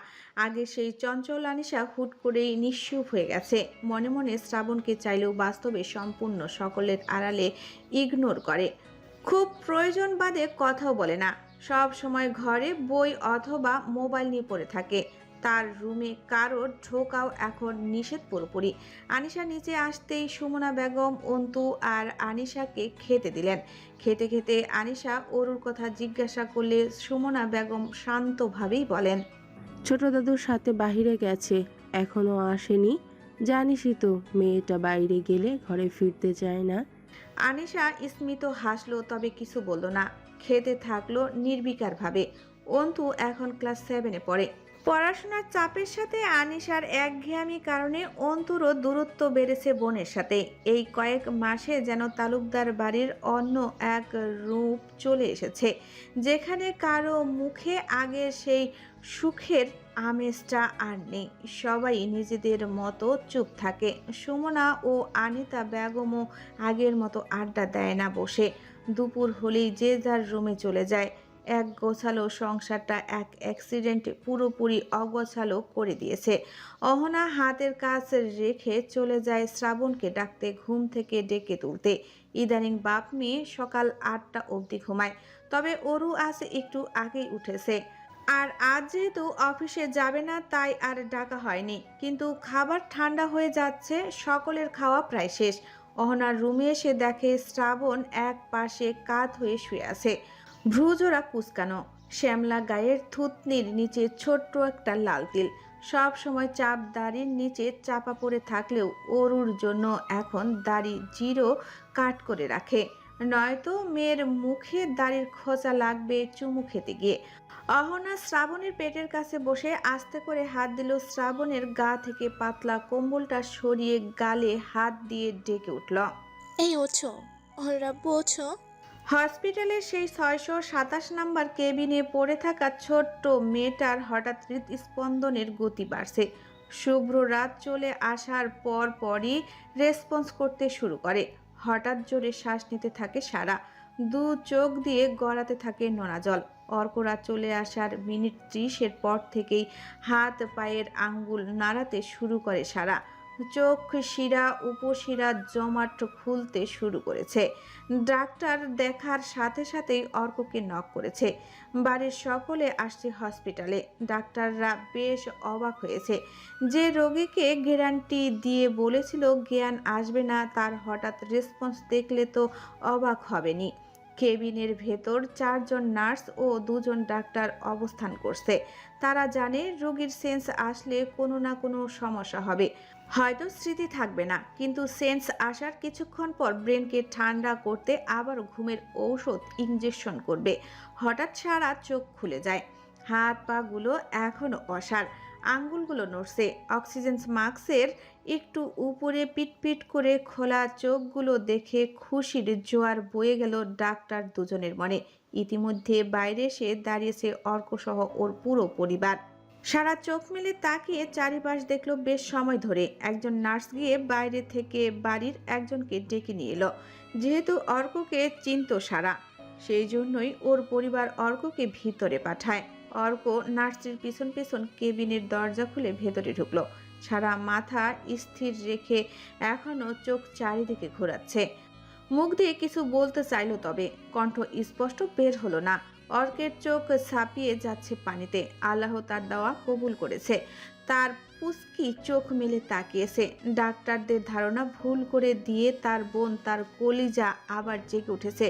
আগে সেই চঞ্চল আনিশা হুট করেই নিঃসুপ হয়ে গেছে। মনে মনে শ্রাবণকে চাইলেও বাস্তবে সম্পূর্ণ সকলের আড়ালে ইগনোর করে। খুব প্রয়োজন বাদে কথাও বলে না। সব সময় ঘরে বই অথবা মোবাইল নিয়ে পড়ে থাকে। তার রুমে কারোর ঢোকাও এখন নিষেধ পুরোপুরি। আনিশা নিচে আসতেই সুমনা বেগম অন্তু আর আনিশাকে খেতে দিলেন। খেতে খেতে আনিশা অরুর কথা জিজ্ঞাসা করলে সুমনা বেগম শান্তভাবেই বলেন, ছোট দাদুর সাথে বাইরে গেছে, এখনো আসেনি। জানিসই তো, মেয়েটা বাইরে গেলে ঘরে ফিরতে চায় না। আনিশা স্মিত হাসলো, তবে কিছু বলল না। খেতে থাকলো নির্বিকার ভাবে। অন্তু এখন ক্লাস 7-এ পড়ে। পড়াশোনার চাপের সাথে আনিশার একঘেয়ামি কারণে অন্তুরও দূরত্ব বেড়েছে বোনের সাথে। এই কয়েক মাসে যেন তালুকদার বাড়ির অন্য এক রূপ চলে এসেছে, যেখানে কারো মুখে আগের সেই সুখের আমেজটা আর নেই। সবাই নিজেদের মতো চুপ থাকে। সুমনা ও আনিতা বেগমও আগের মতো আড্ডা দেয় না বসে। দুপুর হলেই যে যার রুমে চলে যায়। এক গোছালো সংসারটা এক অ্যাক্সিডেন্টে পুরোপুরি অগোছালো করে দিয়েছে। অহনা হাতের কাজ রেখে চলে যায় শ্রাবণকে ডাকতে, ঘুম থেকে ডেকে তুলতে। ইদানিং বাপ মেয়ে সকাল 8টা অবধি ঘুমায়, তবে অরু আজ একটু আগেই উঠেছে। আর আজ যেহেতু অফিসে যাবে না, তাই আর ডাকা হয়নি। কিন্তু খাবার ঠান্ডা হয়ে যাচ্ছে, সকলের খাওয়া প্রায় শেষ। অহনার রুমে এসে দেখে শ্রাবণ এক পাশে কাত হয়ে শুয়ে আছে, ভ্রুজোড়া কুচকানো, শ্যামলা গায়ের থুতনির নিচে ছোট্ট একটা লাল তিল। সব সময় চাপ দাড়ির নিচে চাপা পড়ে থাকলেও অরুর জন্য এখন দাড়ি জিরো কাট করে রাখে, নয়তো মেয়ের মুখে দাড়ির খোঁচা লাগবে চুমু খেতে গিয়ে। অহনা শ্রাবণের পেটের কাছে বসে আস্তে করে হাত দিল। শ্রাবণের গা থেকে পাতলা কম্বলটা সরিয়ে গালে হাত দিয়ে ডেকে উঠল, এই ওঠো, রাব্বু ওঠো। হসপিটালের সেই 627 নাম্বার কেবিনে পড়ে থাকা ছোট্ট মেয়েটার হঠাৎ হৃদস্পন্দনের গতি বাড়ছে। শুভ্র রাত চলে আসার পর পরই রেসপন্স করতে শুরু করে। হঠাৎ জোরে শ্বাস নিতে থাকে সারা, দু চোখ দিয়ে গড়াতে থাকে নোনা জল। অর্করা চলে আসার মিনিট 30-এর পর থেকেই হাত পায়ের আঙ্গুল নাড়াতে শুরু করে সারা। চোখ শিরা উপশিরা জমাট খুলতে শুরু করেছে। ডাক্তার দেখার সাথে সাথেই অর্ককে নক করেছে। বাড়ির সকলে আসছে হসপিটালে। ডাক্তাররা বেশ অবাক হয়েছে। যে রোগীকে গ্যারান্টি দিয়ে বলেছিল জ্ঞান আসবে না, তার হঠাৎ রেসপন্স দেখলে তো অবাক হবেনি। কেবিনের ভেতর 4 জন নার্স ও 2 জন ডাক্তার অবস্থান করছে। তারা জানে রোগীর সেন্স আসলে কোনো না কোনো সমস্যা হবে, হয়তো স্মৃতি থাকবে না, কিন্তু সেন্স আসার কিছুক্ষণ পর ব্রেনকে ঠান্ডা করতে আবার ঘুমের ঔষধ ইনজেকশন করবে। হঠাৎ সারা চোখ খুলে যায়। হাত পা গুলো এখনো অসাড়। আঙ্গুলগুলো নড়ছে। অক্সিজেন মাস্কের একটু উপরে পিটপিট করে খোলা চোখগুলো দেখে খুশির জোয়ার বয়ে গেল ডাক্তার দুজনের মনে। ইতিমধ্যে বাইরে এসে দাঁড়িয়েছে অর্কসহ ওর পুরো পরিবার। সারা চোখ মেলে তাকিয়ে চারিপাশ দেখলো বেশ সময় ধরে। একজন নার্স গিয়ে বাইরে থেকে বাড়ির একজনকে ডেকে নিয়ে এলো। যেহেতু অর্ককে চিনত সারা, সেই জন্যই ওর পরিবার অর্ককে ভিতরে পাঠায়। অর্ক নার্সটির পিছন পিছন কেবিনের দরজা খুলে ভেতরে ঢুকলো। সারা মাথা স্থির রেখে এখনো চোখ চারিদিকে ঘোরাচ্ছে। মুখ দিয়ে কিছু বলতে চাইলো, তবে কণ্ঠ স্পষ্ট বের হলো না। অর্কের চোখ ছাপিয়ে যাচ্ছে পানিতে। আল্লাহ তার দেওয়া কবুল করেছে। তার পুস্কি চোখ মেলে তাকিয়েছে। ডাক্তারদের ধারণা ভুল করে দিয়ে তার বোন, তার কলিজা আবার জেগে উঠেছে।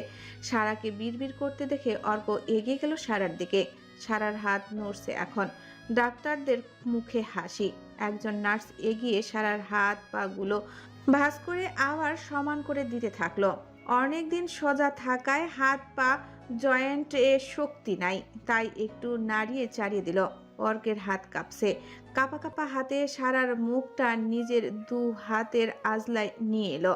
সারাকে বিড়বিড় করতে দেখে অর্ক এগিয়ে গেল সারার দিকে। সারার হাত নড়ছে এখন। ডাক্তারদের মুখে হাসি। একজন নার্স এগিয়ে সারার হাত পা গুলো ভাঁজ করে আবার সমান করে দিতে থাকলো। অনেকদিন সোজা থাকায় হাত পা জয়েন্টে শক্তি নাই, তাই একটু নাড়িয়ে চাড়িয়ে দিল। অর্কের হাত কাঁপছে। কাঁপা কাঁপা হাতে সারার মুখটা নিজের দু হাতের আজলায় নিয়ে এলো।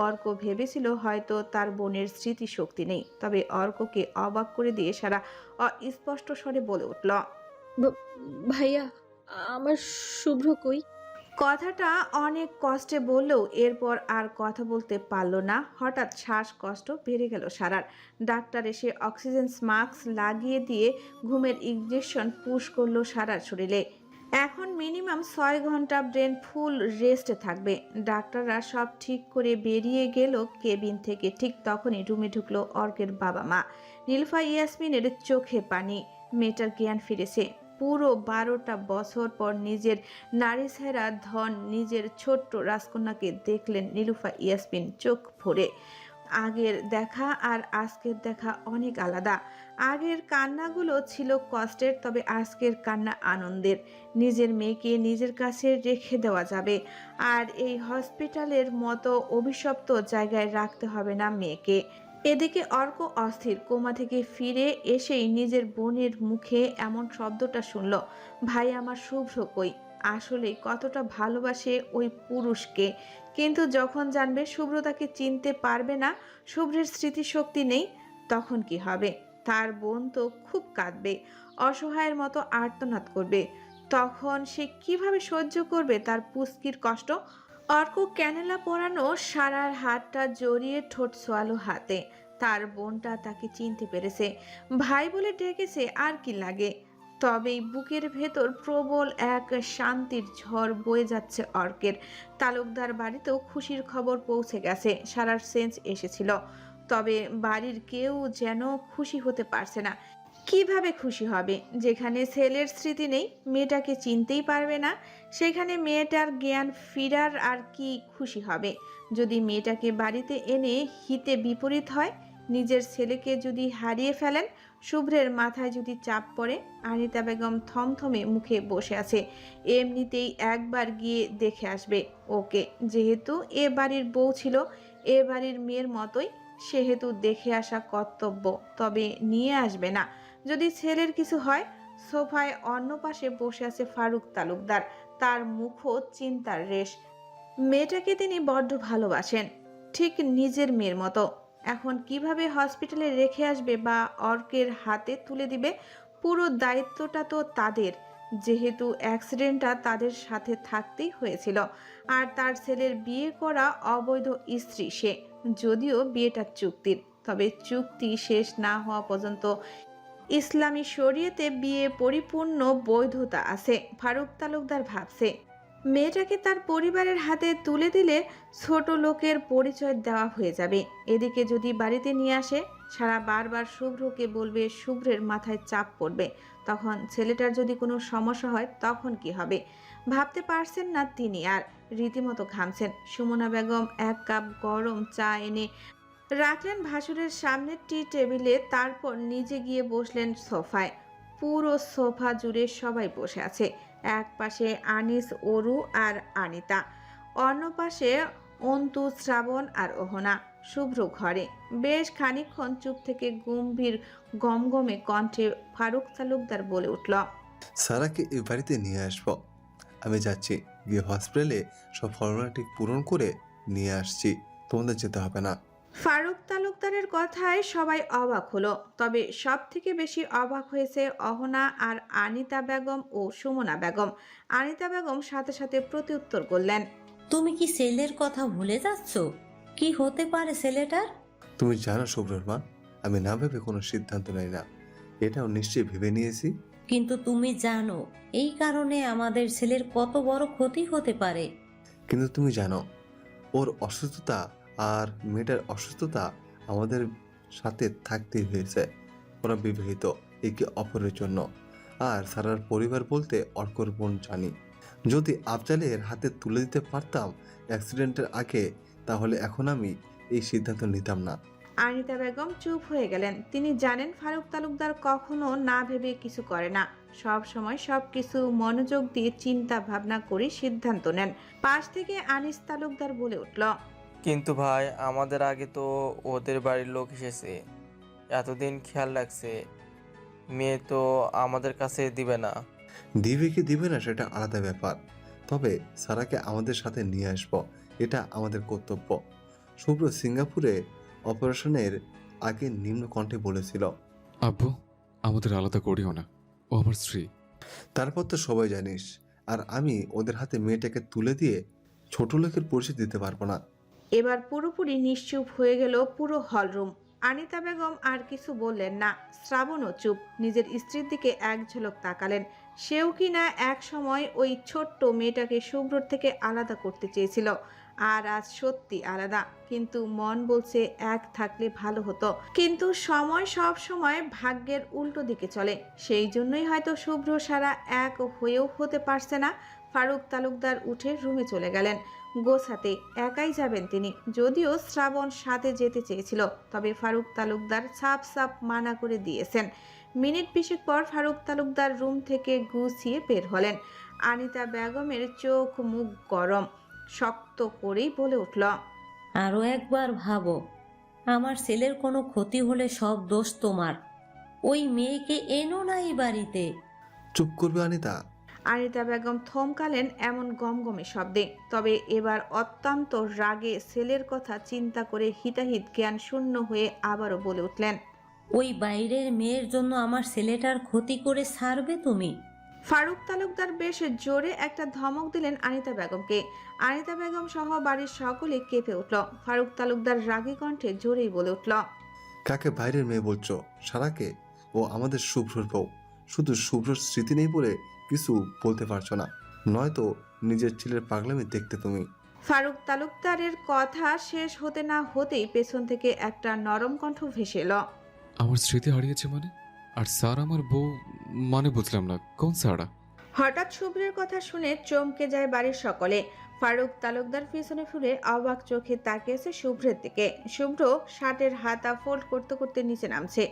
অর্ক ভেবেছিল হয়তো তার বোনের স্মৃতিশক্তি নেই, তবে অর্ককে অবাক করে দিয়ে সারা অস্পষ্ট স্বরে বলে উঠল, ভাইয়া, আমার শুভ্র কই? কথাটা অনেক কষ্টে বললেও এরপর আর কথা বলতে পারল না। হঠাৎ শ্বাসকষ্ট বেড়ে গেল সারার। ডাক্তার এসে অক্সিজেন মাস্ক লাগিয়ে দিয়ে ঘুমের ইনজেকশন পুশ করলো সারার শরীরে। এখন মিনিমাম 6 ঘন্টা ব্রেন ফুল রেস্টে থাকবে। ডাক্তাররা সব ঠিক করে বেরিয়ে গেল কেবিন থেকে। ঠিক তখনই রুমে ঢুকলো অর্কের বাবা মা। নীলুফা ইয়াসমিনের চোখে পানি। মেয়েটার জ্ঞান ফিরেছে। পুরো 12টা বছর পর নিজের নারীছেরা ধন, নিজের ছোট্ট রাজকন্যাকে দেখলেন নীলুফা ইয়াসমিন চোখ ভরে। আগের দেখা আর আজকের দেখা অনেক আলাদা। আগের কান্নাগুলো ছিল কষ্টের, তবে আজকের কান্না আনন্দের। নিজের মেয়েকে নিজের কাছে রেখে দেওয়া যাবে, আর এই হসপিটালের মতো অভিশপ্ত জায়গায় রাখতে হবে না মেয়েকে। এদিকে অর্ক অস্থির। কোমা থেকে ফিরে এসেই নিজের বোনের মুখে এমন শব্দটা শুনল, ভাই আমার শুভ্র কই? আসলে কতটা ভালোবাসে ওই পুরুষকে, কিন্তু যখন জানবে শুভ্র তাকে চিনতে পারবে না, শুভ্রের স্মৃতিশক্তি নেই, তখন কি হবে? তার বোন তো খুব কাঁদবে, অসহায়ের মতো আর্তনাদ করবে। তখন সে কিভাবে সহ্য করবে তার পুস্কির কষ্ট? অর্ক ক্যানেলা পরানো সারার হাতটা জড়িয়ে ঠোঁট ছোয়ালো হাতে। তার বোনটা তাকে চিনতে পেরেছে, ভাই বলে ডেকেছে, আর কি লাগে? তবেই বুকের ভেতর প্রবল এক শান্তির ঝড় বয়ে যাচ্ছে অর্কের। তালুকদার বাড়িতেও খুশির খবর পৌঁছে গেছে। সারার সেন্স এসেছিল, তবে বাড়ির কেউ যেন খুশি হতে পারছে না। কিভাবে খুশি হবে? যেখানে ছেলের স্মৃতি নেই, মেয়েটাকে চিনতেই পারবে না, সেখানে মেয়েটার জ্ঞান ফিরার আর কি খুশি হবে? যদি মেয়েটাকে বাড়িতে এনে হিতে বিপরীত হয়, নিজের ছেলেকে যদি হারিয়ে ফেলেন, শুভ্রের মাথায় যদি চাপ পড়ে। আনিতা বেগম থমথমে মুখে বসে আছে। এমনিতেই একবার গিয়ে দেখে আসবে ওকে। যেহেতু এ বাড়ির বউ ছিল, এ বাড়ির মেয়ের মতোই, সেহেতু দেখে আসা কর্তব্য, তবে নিয়ে আসবে না। যদি ছেলের কিছু হয়। সোফায় অন্য পাশে বসে আছে ফারুক তালুকদার। তার মুখও চিন্তার রেশ। মেয়েটাকে তিনি বড্ড ভালোবাসেন, ঠিক নিজের মেয়ের মতো। এখন কিভাবে হসপিটালে রেখে আসবে বা অর্কের হাতে তুলে দিবে, পুরো দায়িত্বটা তো তাদের। যেহেতু অ্যাক্সিডেন্টটা তাদের সাথে থাকতেই হয়েছিল, আর তার ছেলের বিয়ে করা অবৈধ স্ত্রী সে। যদিও বিয়েটা চুক্তির, তবে চুক্তি শেষ না হওয়া পর্যন্ত ইসলামী শরীয়তে বিয়ে পরিপূর্ণ বৈধতা আছে। ফারুক তালুকদার ভাবছে, মেয়েটাকে তার পরিবারের হাতে তুলে দিলে ছোট লোকের পরিচয় দেওয়া হয়ে যাবে। এদিকে যদি বাড়িতে নিয়ে আসে, সারা বারবার শুভ্রকে বলবে, শুভ্রের মাথায় চাপ পড়বে। তখন ছেলেটার যদি কোনো সমস্যা হয়, তখন কি হবে? ভাবতে পারছেন না তিনি, আর রীতিমতো ঘামছেন। সুমনা বেগম 1 কাপ গরম চা এনে রাখলেন ভাসুরের সামনে টি টেবিলে। তারপর নিজে গিয়ে বসলেন সোফায়। পুরো সোফা জুড়ে সবাই বসে আছে। এক পাশে আনিস, অরু আর আনিতা, অন্য পাশে অন্তু, শ্রাবণ আর ওহনা। শুভ্র ঘরে। বেশ খানিকক্ষণ চুপ থেকে গম্ভীর গমগমে কণ্ঠে ফারুক তালুকদার বলে উঠল, সারাকে এই বাড়িতে নিয়ে আসবো। আমি যাচ্ছি, গিয়ে হসপিটালে সব ফর্মালিটি পূরণ করে নিয়ে আসছি, তোমাদের যেতে হবে না। ফারুক তালুকদারের কথায় সবাই অবাক হলো, তবে সব থেকে বেশি অবাক হয়েছে অহনা আর আনিতা বেগম ও সুমনা বেগম। আনিতা বেগম সাথে সাথে প্রত্যুত্তর করলেন, তুমি কি ছেলের কথা ভুলে যাচ্ছ? কি হতে পারে ছেলেটার? তুমি জানো শুভ্রর মা, আমি না ভেবে কোনো সিদ্ধান্ত নেই না, এটাও নিশ্চয়ই ভেবে নিয়েছি। কিন্তু তুমি জানো এই কারণে আমাদের ছেলের কত বড় ক্ষতি হতে পারে। কিন্তু তুমি জানো ওর অসুস্থতা আর মেয়েটার অসুস্থতা আমাদের সাথে থাকতেই হয়েছে। ওরা বিবাহিত একে অপরের জন্য, আর সারার পরিবার বলতে অর্কর বোন জানি। যদি আফজালের হাতে তুলে দিতে পারতাম অ্যাক্সিডেন্টের আগে, তাহলে এখন আমি এই সিদ্ধান্ত নিতাম না। আনিতা বেগম চুপ হয়ে গেলেন। তিনি জানেন ফারুক তালুকদার কখনো না ভেবে কিছু করে না, সব সময় সবকিছু মনোযোগ দিয়ে চিন্তা ভাবনা করে সিদ্ধান্ত নেন। পাশ থেকে আনিস তালুকদার বলে উঠল, কিন্তু ভাই, আমাদের আগে তো ওদের বাড়ির লোক এসেছে, এতদিন খেয়াল রাখছে, মেয়ে তো আমাদের কাছে দিবে না। দিবে কি দিবে না সেটা আলাদা ব্যাপার, তবে সারাকে আমাদের সাথে নিয়ে আসবো, এটা আমাদের কর্তব্য। শুভ্র সিঙ্গাপুরে অপারেশনের আগে নিম্ন কণ্ঠে বলেছিল, আব্বু, আমাদের আলাদা করিও না, ও আমার স্ত্রী। তারপর তো সবাই জানিস, আর আমি ওদের হাতে মেয়েটাকে তুলে দিয়ে ছোট লোকের পরিচয় দিতে পারবো না। এবার পুরোপুরি নিশ্চুপ হয়ে গেল পুরো হলরুম। আনিতা বেগম আর কিছু বললেন না, শ্রাবণও চুপ। নিজের স্ত্রীর দিকে এক ঝলক তাকালেন। সেও কি না এক সময় ওই ছোট্ট মেয়েটাকে শুভ্রর থেকে আলাদা করতে চেয়েছিল, আর আজ সত্যি আলাদা। কিন্তু মন বলছে এক থাকলে ভালো হতো, কিন্তু সময় সব সময় ভাগ্যের উল্টো দিকে চলে। সেই জন্যই হয়তো শুভ্র সারা এক হয়েও হতে পারছে না। ফারুক তালুকদার উঠে রুমে চলে গেলেন গোছাতে। একাই যাবেন তিনি, যদিও শ্রাবণ সাথে যেতে চেয়েছিল, তবে ফারুক তালুকদার সাপ সাপ মানা করে দিয়েছেন। মিনিট 20 পর ফারুক তালুকদার রুম থেকে গুছিয়ে বের হলেন। আনিতা বেগমের চোখ মুখ গরম, শক্ত করেই বলে উঠল, আরও একবার ভাবো, আমার ছেলের কোনো ক্ষতি হলে সব দোষ তোমার। ওই মেয়েকে এনো না এই বাড়িতে। চুপ করবে আনিতা। আনিতা বেগম থমকালেন এমন গমগমে শব্দে, তবে এবার অত্যন্ত রাগে ছেলের কথা চিন্তা করে হিতাহিত জ্ঞান শূন্য হয়ে আবারও বলে উঠলেন, ওই বাইরের মেয়ের জন্য আমার ছেলেটার ক্ষতি করে ছাড়বে তুমি? ফারুক তালুকদার বেশ জোরে একটা ধমক দিলেন আনিতা বেগমকে। আনিতা বেগম সহ বাড়ির সকলে কেঁপে উঠল। ফারুক তালুকদার রাগী কণ্ঠে জোরেই বলে উঠল, কাকে বাইরের মেয়ে বলছো? সারাকে? ও আমাদের শুভ্রর বউ। শুধু শুভ্রর স্মৃতি নেই বলে কিছু বলতে পারছো না, নয়তো নিজের ছেলের পাগলামি দেখতে তুমি। ফারুক তালুকদারের কথা শেষ হতে না হতেই পেছন থেকে একটা নরম কণ্ঠ ভেসে এলো, আমার স্মৃতি হারিয়েছে মানে? আর স্যার আমার বউ মানে? বুঝলাম না, কোন সারা? হঠাৎ শুভ্রের কথা শুনে চমকে যায় বাড়ির সকলে। ফারুক তালুকদার পিছনে ফিরে অবাক চোখে তাকিয়েছে শুভ্রের দিকে। শুভ্র শার্টের হাতা ফোল্ড করতে করতে নিচে নামছে।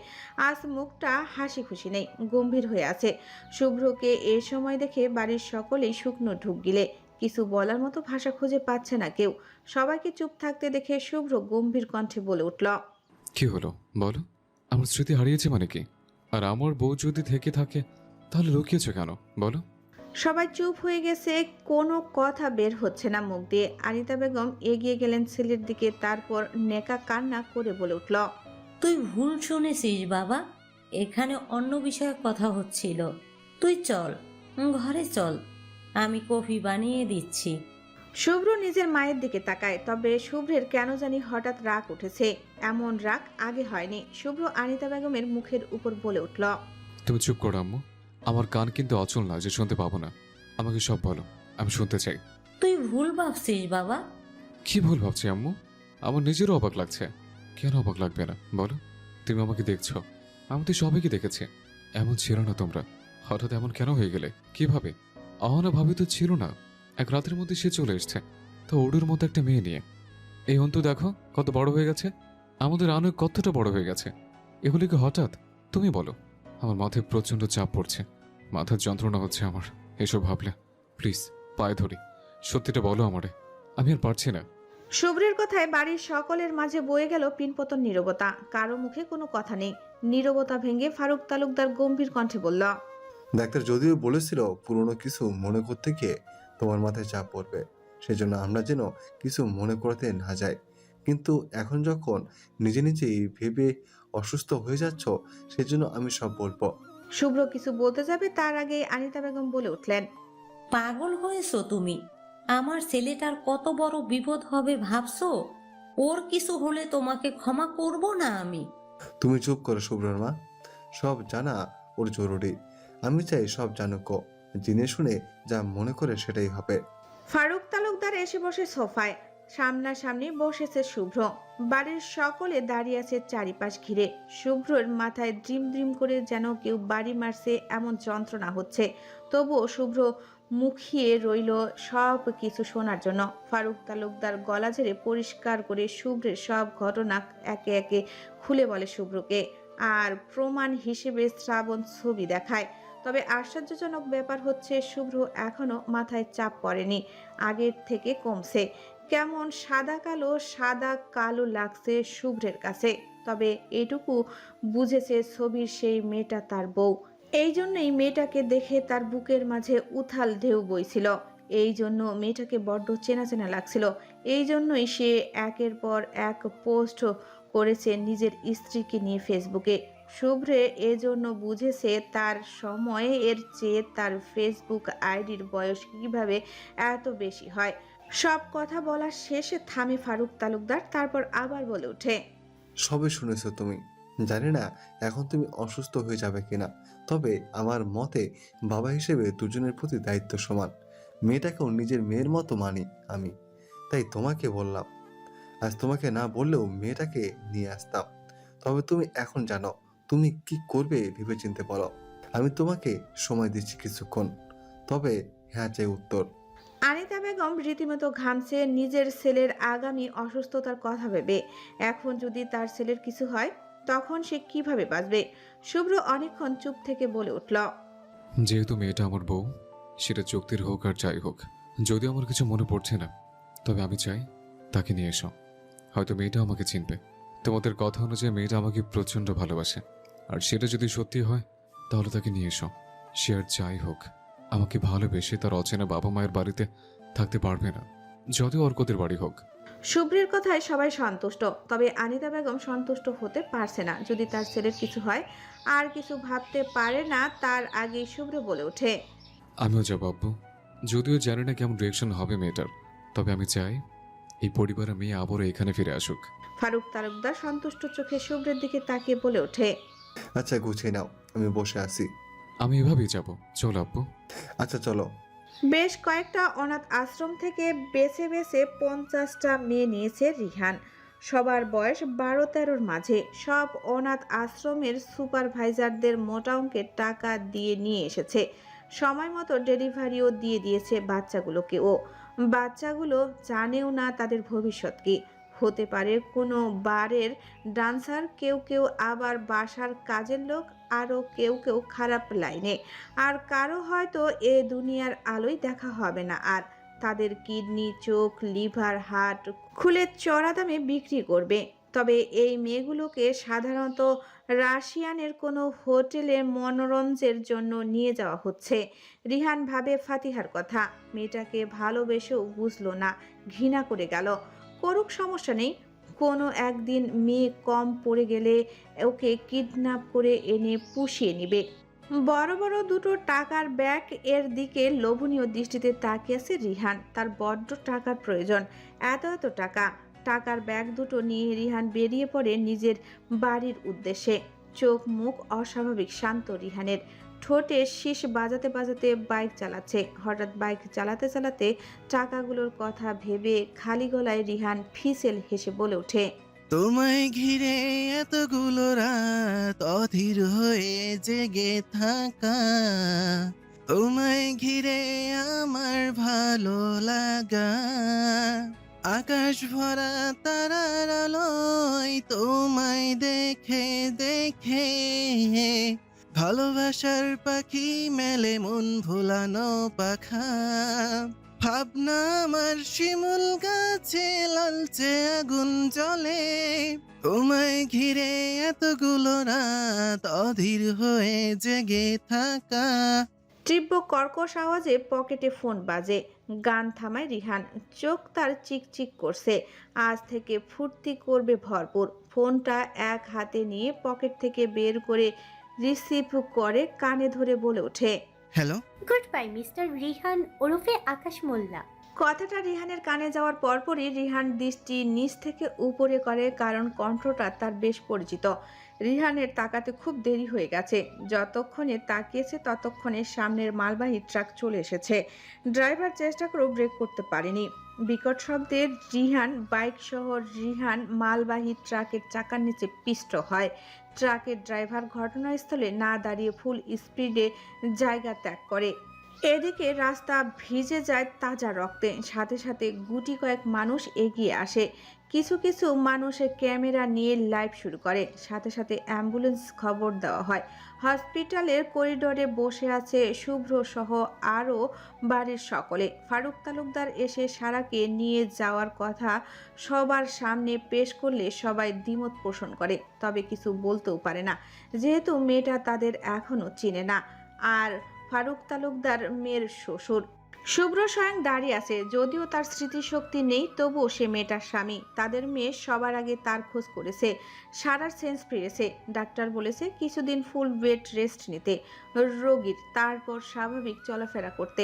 আজ মুখটা হাসি খুশি নেই, গম্ভীর হয়ে আছে। শুভ্রকে এই সময় দেখে বাড়ির সকলেই শুকনো ঢুক গিলে। কিছু বলার মতো ভাষা খুঁজে পাচ্ছে না কেউ। সবাইকে চুপ থাকতে দেখে শুভ্র গম্ভীর কণ্ঠে বলে উঠল, কি হলো বলো? আমার স্মৃতি হারিয়েছে মানে কি? আর আমার বউ যদি থেকে থাকে তাহলে লুকিয়েছো কেন বলো? সবাই চুপ হয়ে গেছে, কোনো কথা বের হচ্ছে না মুখ দিয়ে। আনিতা বেগম এগিয়ে গেলেন ছেলের দিকে, তারপর নেকা কান্না করে বলে উঠল, তুই ভুল শুনেছিস বাবা, এখানে অন্য বিষয়ে কথা হচ্ছিল। তুই চল, ঘরে চল, আমি কফি বানিয়ে দিচ্ছি। শুভ্র নিজের মায়ের দিকে তাকায়, তবে শুভ্রের কেন জানি হঠাৎ রাগ উঠেছে। এমন রাগ আগে হয়নি। শুভ্র আনিতা বেগমের মুখের উপর বলে উঠল, তুমি চুপ করো আম্মু, আমার কান কিন্তু অচল না যে শুনতে পাবো না। আমাকে সব বলো, আমি শুনতে চাই। তুই ভুল ভাবছিস বাবা। কি ভুল ভাবছি আম্মু? আমার নিজেরও অবাক লাগছে। কেন অবাক লাগবে না বলো? তুমি আমাকে দেখছো, আমি তো সবাইকে দেখেছি। এমন ছিল না তোমরা, হঠাৎ এমন কেন হয়ে গেলে? কিভাবে? অহনা ভাবি তো ছিল না, এক রাতের মধ্যে সে চলে এসছে, তো ওডুর মতো একটা মেয়ে নিয়ে। এই অন্তু দেখো কত বড় হয়ে গেছে, আমাদের আনু কতটা বড় হয়ে গেছে। এগুলি কি হঠাৎ? তুমি বলো। আমার মাথায় প্রচন্ড চাপ পড়ছে, মাথার যন্ত্রণা হচ্ছে আমার এসব ভাবলে। প্লিজ পায়ে ধরি, সত্যিটা বলো আমারে, আমি আর পারছি না। শুভ্রের কথায় বাড়ির সকলের মাঝে বয়ে গেল পিনপতন নীরবতা। কারো মুখে কোনো কথা নেই। নীরবতা ভেঙে ফারুক তালুকদার গম্ভীর কণ্ঠে বলল, ডাক্তার যদিও বলেছিল পুরনো কিছু মনে করতে গিয়ে তোমার মাথায় চাপ পড়বে, সেজন্য আমরা যেন কিছু মনে করতে না যাই। কিন্তু এখন যখন নিজে নিজেই ভেবে অসুস্থ হয়ে যাচ্ছ, সেজন্য আমি সব বলবো। শুভ্র কিছু বলতে যাবে তার আগে আনিতা বেগম বলে উঠলেন, পাগল হয়েছো তুমি? আমার ছেলেটার কত বড় বিপদ হবে ভাবছো? ওর কিছু হলে তোমাকে ক্ষমা করব না আমি। তুমি চুপ করো শুভ্রর মা, সব জানা ওর জরুরি। আমি চাই সব জানুক, জেনে শুনে যা মনে করে সেটাই হবে। ফারুক তালুকদার এসে বসে সোফায়। সামনাসামনি বসেছে শুভ্র। বাড়ির সকলে দাঁড়িয়ে আছে চারিপাশ ঘিরে। শুভ্রর মাথায় ড্রিম ড্রিম করে যেন কেউ বাড়ি মারছে এমন যন্ত্রণা হচ্ছে। তবুও শুভ্র মুখিয়ে রইল সব কিছু শোনার জন্য। ফারুক তালুকদার গলা ঝেড়ে পরিষ্কার করে শুভ্রের সব ঘটনা একে একে খুলে বলে শুভ্রকে, আর প্রমাণ হিসেবে শ্রাবণ ছবি দেখায়। তবে আশ্চর্যজনক ব্যাপার হচ্ছে শুভ্র এখনো মাথায় চাপ পড়েনি, আগের থেকে কমছে। কেমন সাদা কালো লাগছে শুভ্রের কাছে। তবে এটুকু বুঝেছে ছবির সেই মেয়েটা তার বউ। এই জন্যই মেয়েটাকে দেখে তার বুকের মাঝে উথাল ঢেউ বইছিল। এই জন্য মেয়েটাকে বড্ড চেনা চেনা লাগছিল। এই জন্যই সে একের পর এক পোস্ট করেছে নিজের স্ত্রীকে নিয়ে ফেসবুকে। শুভ্রে এজন্য বুঝেছে তার সময়ে এর চেয়ে তার ফেসবুক আইডির বয়স কিভাবে এত বেশি হয়। সব কথা বলার শেষে থামে ফারুক তালুকদার, তারপর আবার বলে ওঠে, সবে শুনেছো তুমি, জানি না এখন তুমি অসুস্থ হয়ে যাবে কিনা, তবে আমার মতে বাবা হিসেবে দুজনের প্রতি দায়িত্ব সমান। মেয়েটাকেও নিজের মেয়ের মতো মানি আমি, তাই তোমাকে বললাম। আজ তোমাকে না বললেও মেয়েটাকে নিয়ে আসতাম। তবে তুমি এখন জানো তুমি কি করবে ভেবেচিন্তে বলো। আমি তোমাকে সময় দিচ্ছি কিছুক্ষণ, তবে হ্যাঁ চাই উত্তর। আনিতা বেগম রীতিমতো ঘামছে নিজের ছেলের আগামী অসুস্থতার কথা ভেবে। এখন যদি তার ছেলের কিছু হয় তখন সে কিভাবে বাঁচবে? শুভ্র অনেকক্ষণ চুপ থেকে বলে উঠল, যেহেতু মেয়েটা আমার বউ, সেটা চুক্তির হোক আর যাই হোক, যদিও আমার কিছু মনে পড়ছে না, তবে আমি চাই তাকে নিয়ে এসো। হয়তো মেয়েটা আমাকে চিনবে। তোমাদের কথা অনুযায়ী মেয়েটা আমাকে প্রচণ্ড ভালোবাসে, আর সেটা যদি সত্যি হয় তাহলে তাকে নিয়ে এসো। সে আর যাই হোক আমাকে ভালোবেসে তার অচেনা বাবা মায়ের বাড়িতে থাকতে পারবে না, যদিও অর্কদের বাড়ি হোক। শুভ্রের কথায় সবাই সন্তুষ্ট, তবে আনিতা বেগম সন্তুষ্ট হতে পারছে না। যদি তার ছেলের কিছু হয় আর কিছু ভাবতে পারে না তার আগে শুভ্র বলে ওঠে, আমিও যাব আব্বু, যদিও জানি না কেমন রিয়েকশন হবে মেয়েটার, তবে আমি চাই এই পরিবারের মেয়ে আবারও এখানে ফিরে আসুক। ফারুক তালুকদার সন্তুষ্ট চোখে শুভ্রের দিকে তাকিয়ে বলে ওঠে, আচ্ছা গুছিয়ে নাও, আমি বসে আছি। আমি এভাবেই যাব, চলো আব্বু। আচ্ছা চলো। বেশ কয়েকটা অনাথ আশ্রম থেকে বেছে বেছে 50টা মেয়ে নিয়েছে রিহান। সবার বয়স 12-13-র মাঝে। সব অনাথ আশ্রমের সুপারভাইজারদের মোটা অঙ্কের টাকা দিয়ে নিয়ে এসেছে। সময় মতো ডেলিভারিও দিয়ে দিয়েছে বাচ্চাগুলোকেও। বাচ্চাগুলো জানেও না তাদের ভবিষ্যৎ কি হতে পারে। কোনো বারের ডান্সার, কেউ কেউ আবার বাসার কাজের লোক, আরও কেউ কেউ খারাপ লাইনে। আর কারো হয়তো এ দুনিয়ার আলোই দেখা হবে না আর। তাদের কিডনি, চোখ, লিভার, হার্ট খুলে চড়া দামে বিক্রি করবে। তবে এই মেয়েগুলোকে সাধারণত রাশিয়ানের কোনো হোটেলে মনোরঞ্জনের জন্য নিয়ে যাওয়া হচ্ছে। রিহান ভাবে ফাতিহার কথা। মেয়েটাকে ভালোবেসেও বুঝলো না, ঘৃণা করে গেল। করুক, সমস্যা নেই। কোনো একদিন মেয়ে কম পড়ে গেলে ওকে কিডন্যাপ করে এনে পুষিয়ে নিবে। বড় বড় দুটো টাকার ব্যাগ এর দিকে লোভনীয় দৃষ্টিতে তাকিয়ে আছে রিহান। তার বড্ড টাকার প্রয়োজন, এত এত টাকা। টাকার ব্যাগ দুটো নিয়ে রিহান বেরিয়ে পড়ে নিজের বাড়ির উদ্দেশ্যে। চোখ মুখ অস্বাভাবিক শান্ত রিহানের। ঠোঁটে শীষ বাজাতে বাজাতে বাইক চালাচ্ছে। হঠাৎ বাইক চালাতে চালাতে টাকাগুলোর কথা ভেবে খালি গলায় রিহান ফিসেল হেসে বলে ওঠে, তোমায় ঘিরে এতগুলো রাত অধীর হয়ে জেগে থাকা, তোমায় ঘিরে আমার ভালো লাগা, আকাশ ভরা তারার আলোয় তোমায় দেখে দেখে ভালোবাসার পাখি মেলে মন ভোলানো পাখা, ভাবনা আমার শিমুল গাছে লালচে আগুন জ্বলে, তোমায় ঘিরে এতগুলো রাত অধীর হয়ে জেগে থাকা। তীব্র কর্কশ আওয়াজে পকেটে ফোন বাজে। গান থামায় রিহান। চোখ তার চিকচিক করছে। আজ থেকে ফুর্তি করবে ভরপুর। ফোনটা এক হাতে নিয়ে পকেট থেকে বের করে রিসিভ করে কানে ধরে বলে ওঠে, hello. Good bye mister Rihan ওরফে আকাশ মোল্লা। কথাটা রিহানের কানে যাওয়ার পরপরই রিহান দৃষ্টি নিচ থেকে উপরে করে, কারণ কণ্ঠটা তার বেশ পরিচিত। রিহানের তাকাতে খুব দেরি হয়ে গেছে। যতক্ষণে তাকিয়েছে ততক্ষণে সামনের মালবাহী ট্রাক চলে এসেছে। ড্রাইভার চেষ্টা করেও ব্রেক করতে পারেনি। বিকট শব্দে রিহান বাইক সহ রিহান মালবাহী ট্রাকের চাকার নিচে পিষ্ট হয়। ট্রাকের ড্রাইভার ঘটনাস্থলে না দাঁড়িয়ে ফুল স্পিডে জায়গা ত্যাগ করে। এদিকে রাস্তা ভিজে যায় তাজা রক্তে। সাথে সাথে গুটি কয়েক মানুষ এগিয়ে আসে। কিছু কিছু মানুষের ক্যামেরা নিয়ে লাইভ শুরু করে। সাথে সাথে অ্যাম্বুলেন্স খবর দেওয়া হয়। হসপিটালের করিডোরে বসে আছে শুভ্র সহ আরও বাড়ির সকলে। ফারুক তালুকদার এসে সারাকে নিয়ে যাওয়ার কথা সবার সামনে পেশ করলে সবাই দ্বিমত পোষণ করে, তবে কিছু বলতেও পারে না, যেহেতু মেয়েটা তাদের এখনও চিনে না। আর ফারুক তালুকদার মেয়ের শ্বশুর শুভ্র স্বয়ং দাঁড়িয়ে আছে। যদিও তার স্মৃতিশক্তি নেই, তবুও সে মেয়েটার স্বামী। তাদের মেয়ে সবার আগে তার খোঁজ করেছে। সারার সেন্স ফিরেছে। ডাক্তার বলেছে কিছুদিন ফুল বেড রেস্ট নিতে রোগীর, তারপর স্বাভাবিক চলাফেরা করতে।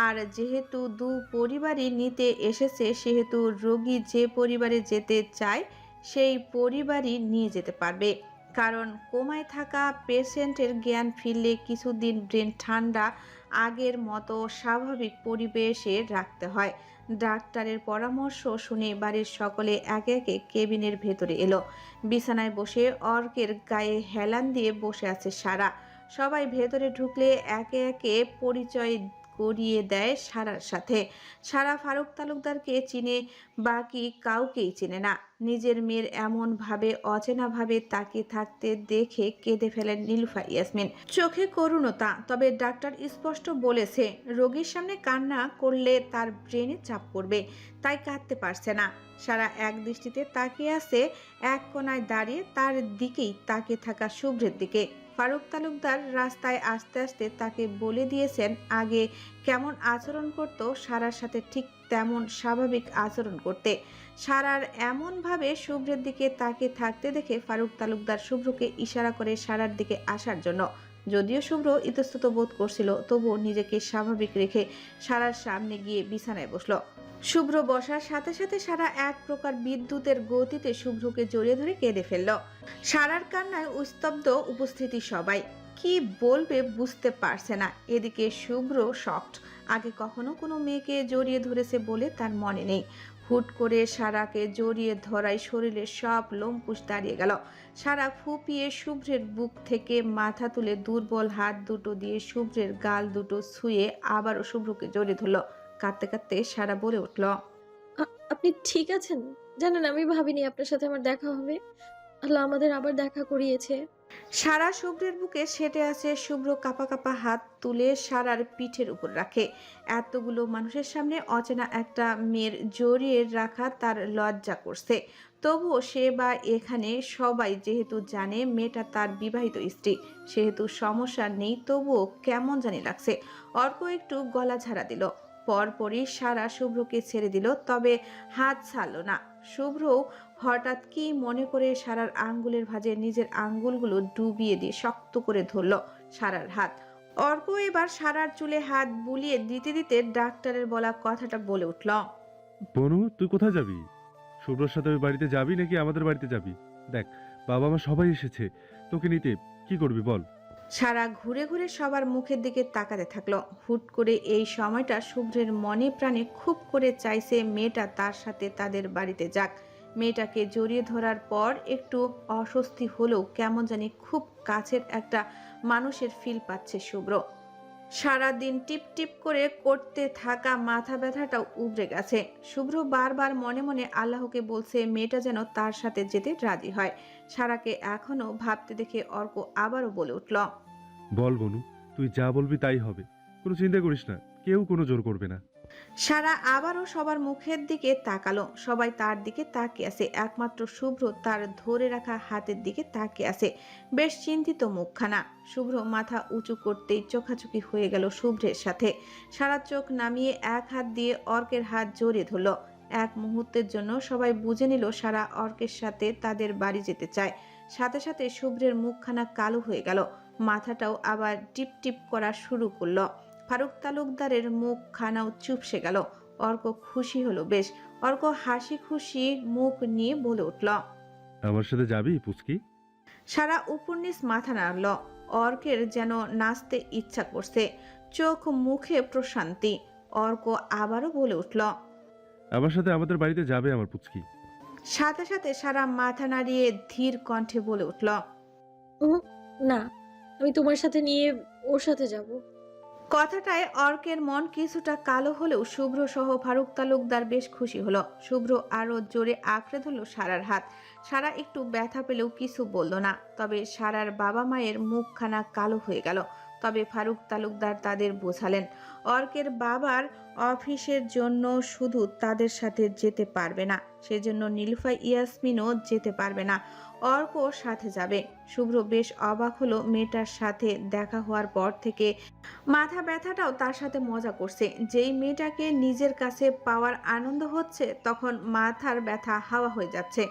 আর যেহেতু দু পরিবারই নিতে এসেছে, সেহেতু রোগী যে পরিবারে যেতে চায় সেই পরিবারই নিয়ে যেতে পারবে। কারণ কোমায় থাকা পেশেন্টের জ্ঞান ফিরলে কিছুদিন ব্রেন ঠান্ডা আগের মতো স্বাভাবিক পরিবেশে রাখতে হয়। ডাক্তারের পরামর্শ শুনে বাড়ির সকলে একে একে কেবিনের ভেতরে এলো। বিছানায় বসে অর্কের গায়ে হেলান দিয়ে বসে আছে সারা। সবাই ভেতরে ঢুকলে একে একে পরিচয় করিয়ে দেয় সারার সাথে। সারা ফারুক তালুকদারকে চিনে, বাকি কাউকেই চেনে না। নিজের মেয়ের এমনভাবে অচেনাভাবে তাকিয়ে থাকতে দেখে কেঁদে ফেলেন নীলুফা ইয়াসমিন। চোখে করুণতা, তবে ডাক্তার স্পষ্ট বলেছে রোগীর সামনে কান্না করলে তার ব্রেনে চাপ পড়বে, তাই কাঁদতে পারছে না। সারা এক দৃষ্টিতে তাকিয়ে আছে এক কোনায় দাঁড়িয়ে তার দিকেই তাকিয়ে থাকা শুভ্রের দিকে। ফারুক তালুকদার রাস্তায় আসতে আসতে তাকে বলে দিয়েছেন আগে কেমন আচরণ করত সারার সাথে ঠিক তেমন স্বাভাবিক আচরণ করতে। সারার এমনভাবে শুভ্রের দিকে তাকিয়ে থাকতে দেখে ফারুক তালুকদার শুভ্রকে ইশারা করে সারার দিকে আসার জন্য। যদিও শুভ্র ইতস্তত বোধ করছিল, তবুও নিজেকে স্বাভাবিক রেখে সারার সামনে গিয়ে বিছানায় বসল। শুভ্র বসার সাথে সাথে সারা এক প্রকার বিদ্যুতের গতিতে শুভ্রকে জড়িয়ে ধরে কেঁদে ফেলল। সারার কান্নায় স্তব্ধ উপস্থিতি সবাই। কি বলবে বুঝতে পারছে না। এদিকে শুভ্র শকড। আগে কখনো কোনো মেয়েকে জড়িয়ে ধরেছে বলে তার মনে নেই। হুট করে সারাকে জড়িয়ে ধরায় শরীরের সব লোমকূশ দাঁড়িয়ে গেল। সারা ফুপিয়ে শুভ্রের বুক থেকে মাথা তুলে দুর্বল হাত দুটো দিয়ে শুভ্রের গাল দুটো ছুঁয়ে আবারও শুভ্রকে জড়িয়ে ধরল। কাঁদতে কাঁদতে সারা বলে উঠল, আপনি ঠিক আছেন? জানেন আমি ভাবিনি আপনার সাথে আমার দেখা হবে। আল্লাহ আমাদের আবার দেখা করিয়েছে। সারা শুভ্রের বুকে সেটে আছে। শুভ্র কাপা কাপা হাত তুলে সারার পিঠের উপর রাখে। এতগুলো মানুষের সামনে অচেনা একটা মেয়ের জড়িয়ে রাখা তার লজ্জা করছে। তবুও সে বা এখানে সবাই যেহেতু জানে মেয়েটা তার বিবাহিত স্ত্রী, সেহেতু সমস্যা নেই, তবুও কেমন জানি লাগছে। অর্ক একটু গলা ঝাড়া দিল। পরপরই সারা শুভ্রকে ছেড়ে দিল, তবে হাত ছাড়ল না। শুভ্র হঠাৎ কি মনে করে সারার আঙ্গুলের ভাঁজে নিজের আঙ্গুলগুলো ডুবিয়ে দিয়ে শক্ত করে ধরল সারার হাত। অর্ক এবার সারার চুলে হাত বুলিয়ে দিতে দিতে ডাক্তারের বলা কথাটা বলে উঠল, বনু তুই কোথায় যাবি? শুভ্রর সাথে ওই বাড়িতে যাবি নাকি আমাদের বাড়িতে যাবি? দেখ বাবা মা সবাই এসেছে তোকে নিতে, কি করবি বল? সারা ঘুরে ঘুরে সবার মুখের দিকে তাকাতে থাকলো। হুট করে এই সময়টা শুভ্রের মনে প্রাণে খুব করে চাইছে মেয়েটা তার সাথে তাদের বাড়িতে যাক। মেয়েটাকে জড়িয়ে ধরার পর একটু অস্বস্তি হলেও কেমন জানি খুব কাছের একটা মানুষের ফিল পাচ্ছে শুভ্র। সারাদিন টিপ টিপ করে করতে থাকা মাথা ব্যথাটাও উবরে গেছে। শুভ্র বারবার মনে মনে আল্লাহকে বলছে মেয়েটা যেন তার সাথে যেতে রাজি হয়। সারাকে এখনো ভাবতে দেখে অর্ক আবারও বলে উঠল, বল বনু, তুই যা বলবি তাই হবে, কোনো চিন্তা করিস না, কেউ কোনো জোর করবে না। সারা আবারও সবার মুখের দিকে তাকালো। সবাই তার দিকে তাকিয়ে আছে, একমাত্র শুভ্র তার ধরে রাখা হাতের দিকে তাকিয়ে আছে, বেশ চিন্তিত মুখখানা। শুভ্র মাথা উঁচু করতেই চোখাচোখি হয়ে গেল শুভ্রের সাথে। সারা চোখ নামিয়ে এক হাত দিয়ে অর্কের হাত জড়িয়ে ধরল। এক মুহূর্তের জন্য সবাই বুঝে নিল সারা অর্কের সাথে তাদের বাড়ি যেতে চায়। সাথে সাথে শুভ্রের মুখখানা কালো হয়ে গেল, মাথাটাও আবার টিপ টিপ করা শুরু করলো। ফারুক তালুকদারের মুখখানাও চুপসে গেল। অর্ক খুশি হলো বেশ। অর্ক হাসি খুশি মুখ নিয়ে বলে উঠল, আমার সাথে যাবি পুচকি? সারা উপন্যাস মাথা নাড়ল। অর্কের যেন নাচতে ইচ্ছা করছে, চোখ মুখে প্রশান্তি। অর্ক আবারও বলে উঠল, আমার সাথে আমাদের বাড়িতে যাবে আমার পুচকি? সাথে সাথে সারা মাথা নাড়িয়ে ধীর কণ্ঠে বলে উঠল, না, আমি তোমার সাথে নিয়ে ওর সাথে যাব। কথাটায় অর্কের মন কিছুটা কালো হলেও শুভ্র সহ ফারুক তালুকদার বেশ খুশি হলো। শুভ্র আরো জোরে আঁকড়ে ধরল সারার হাত। সারা একটু ব্যথা পেলেও কিছু বলল না। তবে সারার বাবা মায়ের মুখখানা কালো হয়ে গেল। তবে ফারুক তালুকদার তাদের বোঝালেন, অর্কের বাবার অফিসের জন্য শুধু তাদের সাথে যেতে পারবে না, সেজন্য নীলুফা ইয়াসমিনও যেতে পারবে না, অর্ক সাথে যাবে। শুভ্র বেশ অবাক হলো মেয়েটার সাথে দেখা হওয়ার পর থেকে। মাথা ব্যথাটাও তার সাথে মজা করছে। যেই মেয়েটাকে নিজের কাছে পাওয়ার আনন্দ হচ্ছে, তখন মাথার ব্যথা হাওয়া হয়ে যাচ্ছে।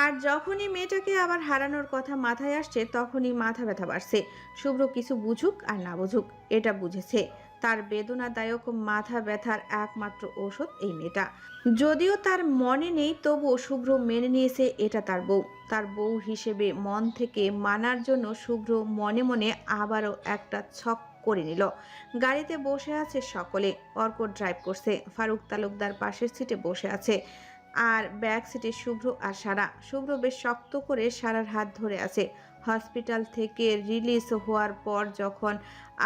আর যখনই মেয়েটাকে আবার হারানোর কথা মাথায় আসছে, তখনই মাথা ব্যথা বাড়ছে। শুভ্র কিছু বুঝুক আর না বুঝুক, এটা বুঝেছে তার বেদনাদায়ক মাথা ব্যথার একমাত্র ঔষধ এই মেয়েটা। যদিও তার মনে নেই, তবুও শুভ্র মেনে নিয়েছে এটা তার বউ। তার বউ হিসেবে মন থেকে মানার জন্য শুভ্র মনে মনে আবারও একটা ছক করে নিল। গাড়িতে বসে আছে সকলে। অর্ক ড্রাইভ করছে, ফারুক তালুকদার পাশের সিটে বসে আছে, আর ব্যাক সিটে শুভ্র আর সারা। শুভ্র বেশ শক্ত করে সারার হাত ধরে আছে। হসপিটাল থেকে রিলিজ হওয়ার পর যখন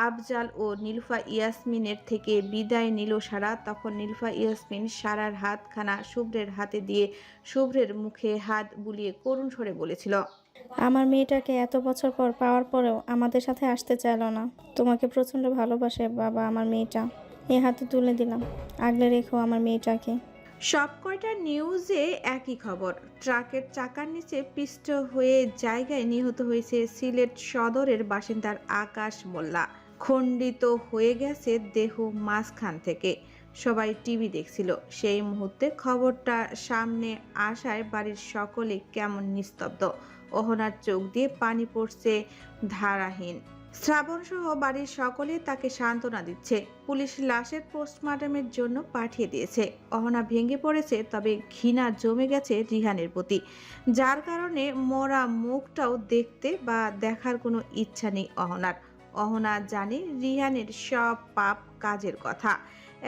আফজাল ও নীলুফা ইয়াসমিনের থেকে বিদায় নিল সারা, তখন নীলুফা ইয়াসমিন সারার হাতখানা শুভ্রের হাতে দিয়ে শুভ্রের মুখে হাত বুলিয়ে করুণ স্বরে বলেছিল, আমার মেয়েটাকে এত বছর পর পাওয়ার পরেও আমাদের সাথে আসতে চাইলো না। তোমাকে প্রচণ্ড ভালোবাসে বাবা আমার মেয়েটা। এ হাতে তুলে দিলাম, আগলে রেখো আমার মেয়েটাকে। সব কয়টা নিউজে একই খবর। ট্রাকের চাকার নিচে পিষ্ট হয়ে জায়গায় নিহত হয়েছে সিলেট সদরের বাসিন্দার আকাশ মোল্লা। খণ্ডিত হয়ে গেছে দেহ মাঝখান থেকে। সবাই টিভি দেখছিল। সেই মুহূর্তে খবরটা সামনে আসায় বাড়ির সকলে কেমন নিস্তব্ধ। অহনার চোখ দিয়ে পানি পড়ছে ধারাহীন। শ্রাবণ সহ বাড়ির সকলে তাকে সান্ত্বনা দিচ্ছে। পুলিশ লাশের পোস্টমর্টমের জন্য পাঠিয়ে দিয়েছে। অহনা ভেঙে পড়েছে, তবে ঘৃণা জমে গেছে রিহানের প্রতি, যার কারণে মরা মুখটাও দেখতে বা দেখার কোনো ইচ্ছা নেই অহনার। অহনা জানে রিহানের সব পাপ কাজের কথা।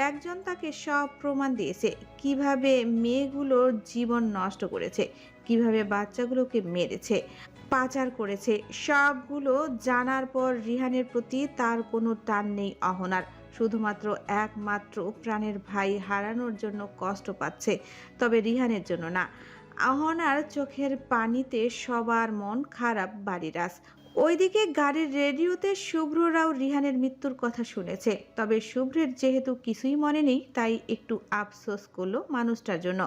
একজন তাকে সব প্রমাণ দিয়েছে, কিভাবে মেয়েগুলোর জীবন নষ্ট করেছে, কিভাবে বাচ্চাগুলোকে মেরেছে, পাচার করেছে। সবগুলো জানার পর রিহানের প্রতি তার কোনো টান নেই অহনার। শুধুমাত্র একমাত্র প্রাণের ভাই হারানোর জন্য কষ্ট পাচ্ছে, তবে রিহানের জন্য না। অহনার চোখের পানিতে সবার মন খারাপ বাড়িরাজ। ওইদিকে গাড়ির রেডিওতে শুভ্ররাও রিহানের মৃত্যুর কথা শুনেছে। তবে শুভ্রের যেহেতু কিছুই মনে নেই, তাই একটু আফসোস করলো মানুষটার জন্য।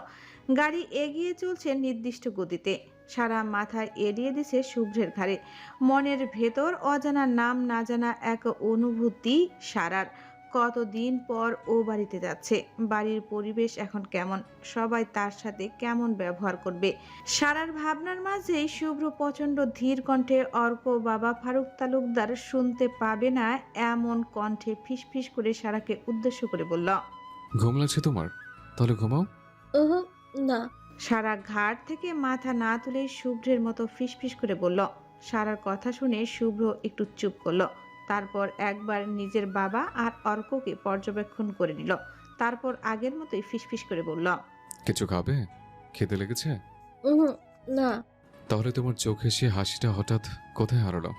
গাড়ি এগিয়ে চলছে নির্দিষ্ট গতিতে। সারা মাথা এড়িয়ে দিছে শুভ্রের ঘাড়ে। মনের ভেতর অজানা নাম না জানা এক অনুভূতি সারার। কতদিন পর ও বাড়িতে যাচ্ছে। বাড়ির পরিবেশ এখন কেমন, সবাই তার সাথে কেমন ব্যবহার করবে। সারার ভাবনার মাঝেই শুভ্র প্রচণ্ড ধীর কণ্ঠে অর্ক বাবা ফারুক তালুকদার শুনতে পাবে না এমন কণ্ঠে ফিসফিস করে সারাকে উদ্দেশ্য করে বলল, ঘুম লাগছে তোমার? তাহলে ঘুমাও। না। সারা ঘাট থেকে মাথা না তুলে শুভ্রের মতো ফিসফিস করে বলল। সারার কথা শুনে শুভ্র একটু চুপ করলো। তারপর একবার নিজের বাবা আর অর্ককে পর্যবেক্ষণ করে নিল। তারপর আগের মতোই ফিসফিস করে বলল, কিছু খাবে? খেতে লেগেছে? না। তাহলে তোমার চোখে সে হাসিটা হঠাৎ কোথায় হারালো?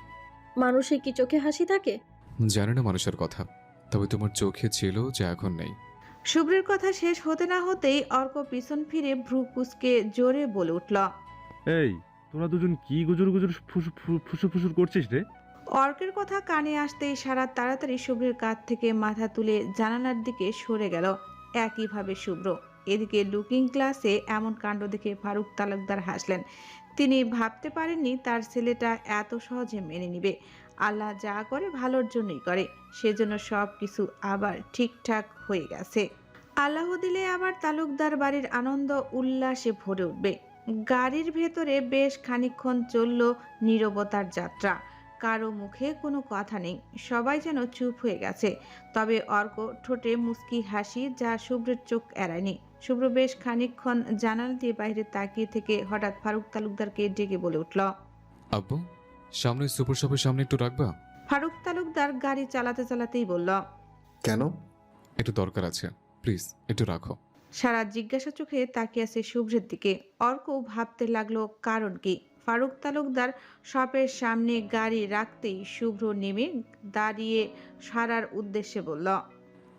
মানুষের কি চোখে হাসি থাকে? জানি না মানুষের কথা, তবে তোমার চোখে ছিল, যে এখন নেই। শুভ্রের কথা শেষ হতে না হতেই অর্ক পিছন ফিরে ভ্রু কুঁচকে জোরে বলে উঠল, এই তোরা দুজন কি গুজুর গুজুর ফুসুর ফুসুর করছিস রে? অর্কের কথা কানে আসতেই সারা তাড়াতাড়ি শুভ্রের কাঁধ থেকে মাথা তুলে জানালার দিকে সরে গেল। একইভাবে শুভ্র। এদিকে লুকিং গ্লাসে এমন কাণ্ড দেখে ফারুক তালুকদার হাসলেন। তিনি ভাবতে পারেননি তার ছেলেটা এত সহজে মেনে নিবে। আল্লাহ যা করে ভালোর জন্যই করে, সেজন্য সব কিছু আবার ঠিকঠাক হয়ে গেছে। আল্লাহ দিলে আবার তালুকদার বাড়ির আনন্দ উল্লাসে ভরে উঠবে। গাড়ির ভেতরে বেশ খানিকক্ষণ চলল নীরবতার যাত্রা। কারো মুখে কোনো কথা নেই, সবাই যেন চুপ হয়ে গেছে। তবে অর্ক ঠোঁটে মুস্কি হাসি যা শুভ্রের চোখ এড়ায়নি। শুভ্র বেশ খানিকক্ষণ জানালা দিয়ে বাইরে তাকিয়ে থেকে হঠাৎ ফারুক তালুকদারকে ডেকে বলে উঠল, আব্বু, সামনে সুপার শপের সামনে একটু রাখবা? ফারুক তালুকদার গাড়ি চালাতে চালাতেই বলল, কেন? একটু দরকার আছে, প্লিজ একটু রাখো। সারা জিজ্ঞাসা চোখে তাকিয়ে আছে শুভ্রের দিকে। অর্ক ভাবতে লাগলো কারণ কি। ফারুক তালুকদার শপের সামনে গাড়ি রাখতেই শুভ্র নেমে দাঁড়িয়ে সারার উদ্দেশ্যে বলল,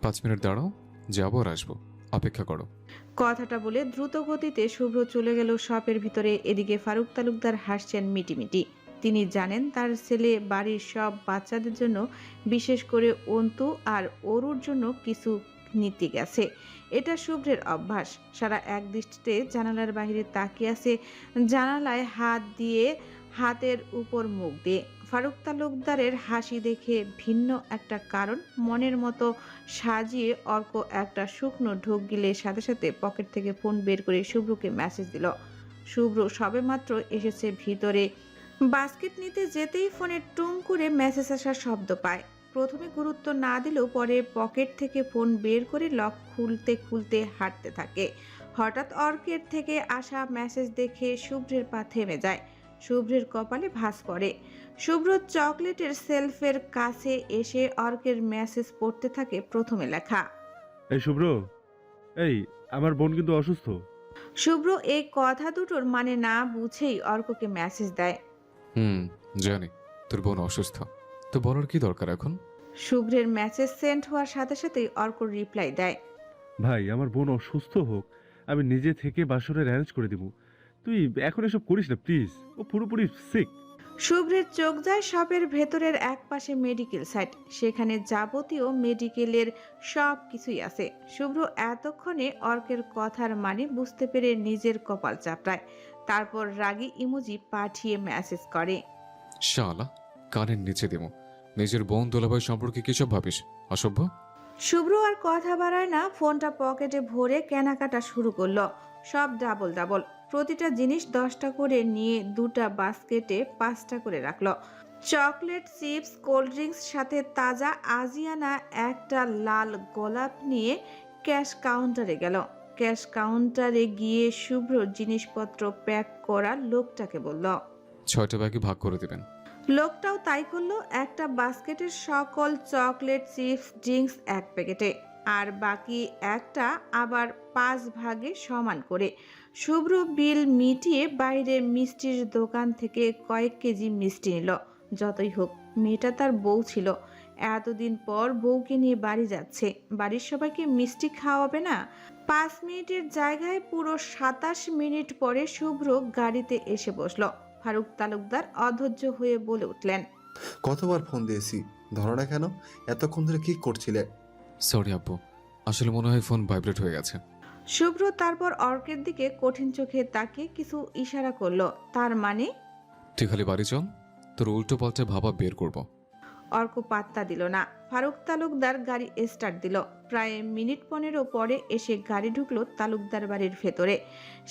5 মিনিট দাঁড়াও, যাবো আর আসবো, অপেক্ষা করো। কথাটা বলে দ্রুত গতিতে শুভ্র চলে গেল শপের ভিতরে। এদিকে ফারুক তালুকদার হাসছেন মিটিমিটি। তিনি জানেন তার ছেলে বাড়ির সব বাচ্চাদের জন্য, বিশেষ করে অন্তু আর অরুর জন্য কিছু নিতে গেছে। এটা শুভ্রের অভ্যাস। সারা এক দৃষ্টিতে জানালার বাইরে তাকিয়ে আছে, জানালায় হাত দিয়ে হাতের উপর মুখ দিয়ে। ফারুক তালুকদারের হাসি দেখে ভিন্ন একটা কারণ মনের মতো সাজিয়ে অর্ক একটা শুকনো ঢোক গিলে সাথে সাথে পকেট থেকে ফোন বের করে শুভ্রকে মেসেজ দিল। শুভ্র সবেমাত্র এসেছে ভিতরে। বাস্কেট নিতে যেতেই ফোনে টুং করে মেসেজ আসার শব্দ পায়। প্রথমে গুরুত্ব না দিলেও পরে পকেট থেকে ফোন বের করে লক খুলতে খুলতে হাঁটতে থাকে। হঠাৎ অর্কের থেকে আসা মেসেজ দেখে শুভ্রের পা থেমে যায়। শুভ্রের কপালে ভাঁজ পড়ে। শুভ্র চকলেটের সেলফের কাছে এসে অর্কের মেসেজ পড়তে থাকে। প্রথমে লেখা, এই শুভ্র, এই আমার বোন কিন্তু অসুস্থ। শুভ্র এই কথা দুটোর মানে না বুঝেই অর্ককে মেসেজ দেয়, জানি তোর বোন অসুস্থ, তো বলার কি দরকার এখন? শুভ্রের মেসেজ সেন্ড হওয়ার সাথে সাথেই অর্ক রিপ্লাই দেয়, ভাই আমার বোন অসুস্থ হোক, আমি নিজে থেকে বাসরের অ্যারেঞ্জ করে দিব। তুই এখন এসব করিস না প্লিজ, ও পুরোপুরি সিক। শুভ্রের চোখ যায় শপের ভেতরের এক পাশে মেডিকেল সাইট। সেখানে যাবতীয় মেডিকেলের সব কিছুই আছে। শুভ্র এতক্ষণে অর্কের কথার মানে বুঝতে পেরে নিজের কপাল চাপড়ায়। তারপর রাগী ইমোজি পাঠিয়ে মেসেজ করে, শালা, কানের নিচে দেবো। নিজের বোন দোলাভাই সম্পর্কে কি সব ভাবিস? অসভ্য। শুভ্র আর কথা বাড়ায় না, ফোনটা পকেটে ভরে কেনাকাটা শুরু করলো। সব ডাবল ডাবল। প্রতিটা জিনিস 10টা করে নিয়ে 2টা বাস্কেটে 5টা করে রাখলো। চকলেট, চিপস, কোল্ড ড্রিঙ্কস, সাথে তাজা আজিয়ানা একটা লাল গোলাপ নিয়ে ক্যাশ কাউন্টারে গেল। ক্যাশ কাউন্টারে গিয়ে শুভ্র জিনিসপত্র প্যাক করা লোকটাকে বলল, 6টা ব্যাগে ভাগ করে দেবেন। লোকটাও তাই করলো। একটা বাস্কেটের সকল চকলেট, চিপস, ড্রিঙ্কস এক প্যাকেটে, আর বাকি একটা আবার 5 ভাগে সমান করে। শুভ্র বিল মিটিয়ে বাইরে মিষ্টির দোকান থেকে কয়েক কেজি মিষ্টি নিল। যতই হোক মেয়েটা তার বউ ছিল, এতদিন পর বউকে নিয়ে বাড়ি যাচ্ছে, বাড়ির সবাইকে মিষ্টি খাওয়াবে না? 5 মিনিটের জায়গায় পুরো 27 মিনিট পরে শুভ্র গাড়িতে এসে বসলো। ফারুক তালুকদার অধৈর্য হয়ে বলে উঠলেন, কতবার ফোন দিয়েছি, ধরো না কেন? এতক্ষণ ধরে কি করছিলে? সরি আব্বু, আসলে মনে হয় ফোন ভাইব্রেট হয়ে গেছে। শুভ্র তারপর অর্কের দিকে কঠিন চোখে তাকিয়ে কিছু ইশারা করলো। তার মানে তুই খালি বাড়ি চল, তোর উল্টো পাল্টা ভাবা বের করব। অর্ক পাত্তা দিল না। ফারুক তালুকদার গাড়ি স্টার্ট দিল। প্রায় মিনিট 15 পরে এসে গাড়ি ঢুকলো তালুকদার বাড়ির ভেতরে।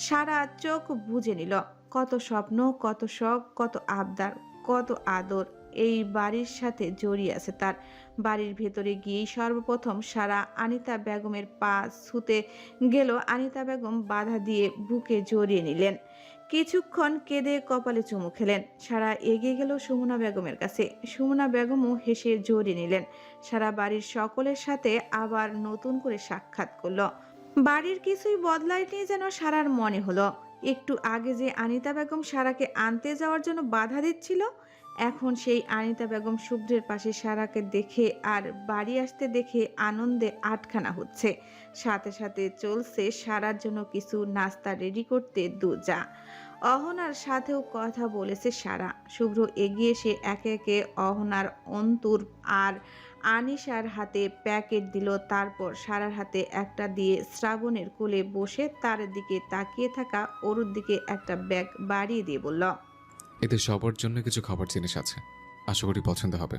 সারা চোখ বুজে নিল। কত স্বপ্ন, কত শখ, কত আবদার, কত আদর এই বাড়ির সাথে জড়িয়ে আছে তার। বাড়ির ভেতরে গিয়েই সর্বপ্রথম সারা আনিতা বেগমের পা ছুতে গেল। আনিতা বেগম বাধা দিয়ে বুকে জড়িয়ে নিলেন। কিছুক্ষণ কেঁদে কপালে চুমু খেলেন। সারা এগিয়ে গেল সুমনা বেগমের কাছে। সুমনা বেগমও হেসে জড়িয়ে নিলেন। সারা বাড়ির সকলের সাথে আবার নতুন করে সাক্ষাৎ করলো। বাড়ির কিছুই বদলায়নি যেন সারার মনে হলো। একটু আগে যে আনিতা বেগম সারাকে আনতে যাওয়ার জন্য বাধা দিচ্ছিল, এখন সেই আনিতা বেগম শুভ্রের পাশে সারাকে দেখে আর বাড়ি আসতে দেখে আনন্দে আটখানা হচ্ছে। সাথে সাথে চলছে সারার জন্য কিছু নাস্তা রেডি করতে দুজা। অহনার সাথেও কথা বলেছে সারা। শুভ্র এগিয়ে এসে একে একে অহনার, অন্তুর আর আনিশার হাতে প্যাকেট দিল, তারপর সারার হাতে একটা দিয়ে শ্রাবণের কোলে বসে তার দিকে তাকিয়ে থাকা অরুর দিকে একটা ব্যাগ বাড়িয়ে দিয়ে বলল, এতে সবার জন্য কিছু খাবার জিনিস আছে, আশা করি পছন্দ হবে।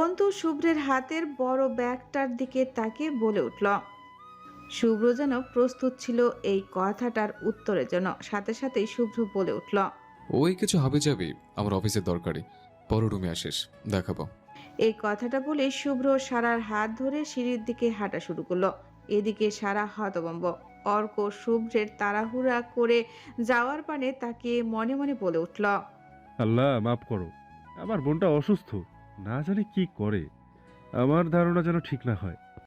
অন্তু শুভ্রের হাতের বড় ব্যাগটার দিকে তাকিয়ে বলে উঠল। শুভ্র যেন প্রস্তুত ছিল এই কথাটার উত্তরের জন্য। সাথে সাথেই শুভ্র বলে উঠল, ওই কিছু হবে যাবি, আমার অফিসের দরকারি, পর রুমে আসিস, দেখাবো। এই কথাটা বলে শুভ্র সারার হাত ধরে সিঁড়ির দিকে হাঁটা শুরু করলো। এদিকে সারা হতভম্ব। অর্ক শুভ্রের তাড়াহুড়া করে যাওয়ার পানে তাকিয়ে মনে মনে বলে উঠল, আল্লাহ মাফ করো, আমার বোনটা অসুস্থ, না জানি কি করে, আমার ধারণা যেন ঠিক না হয়।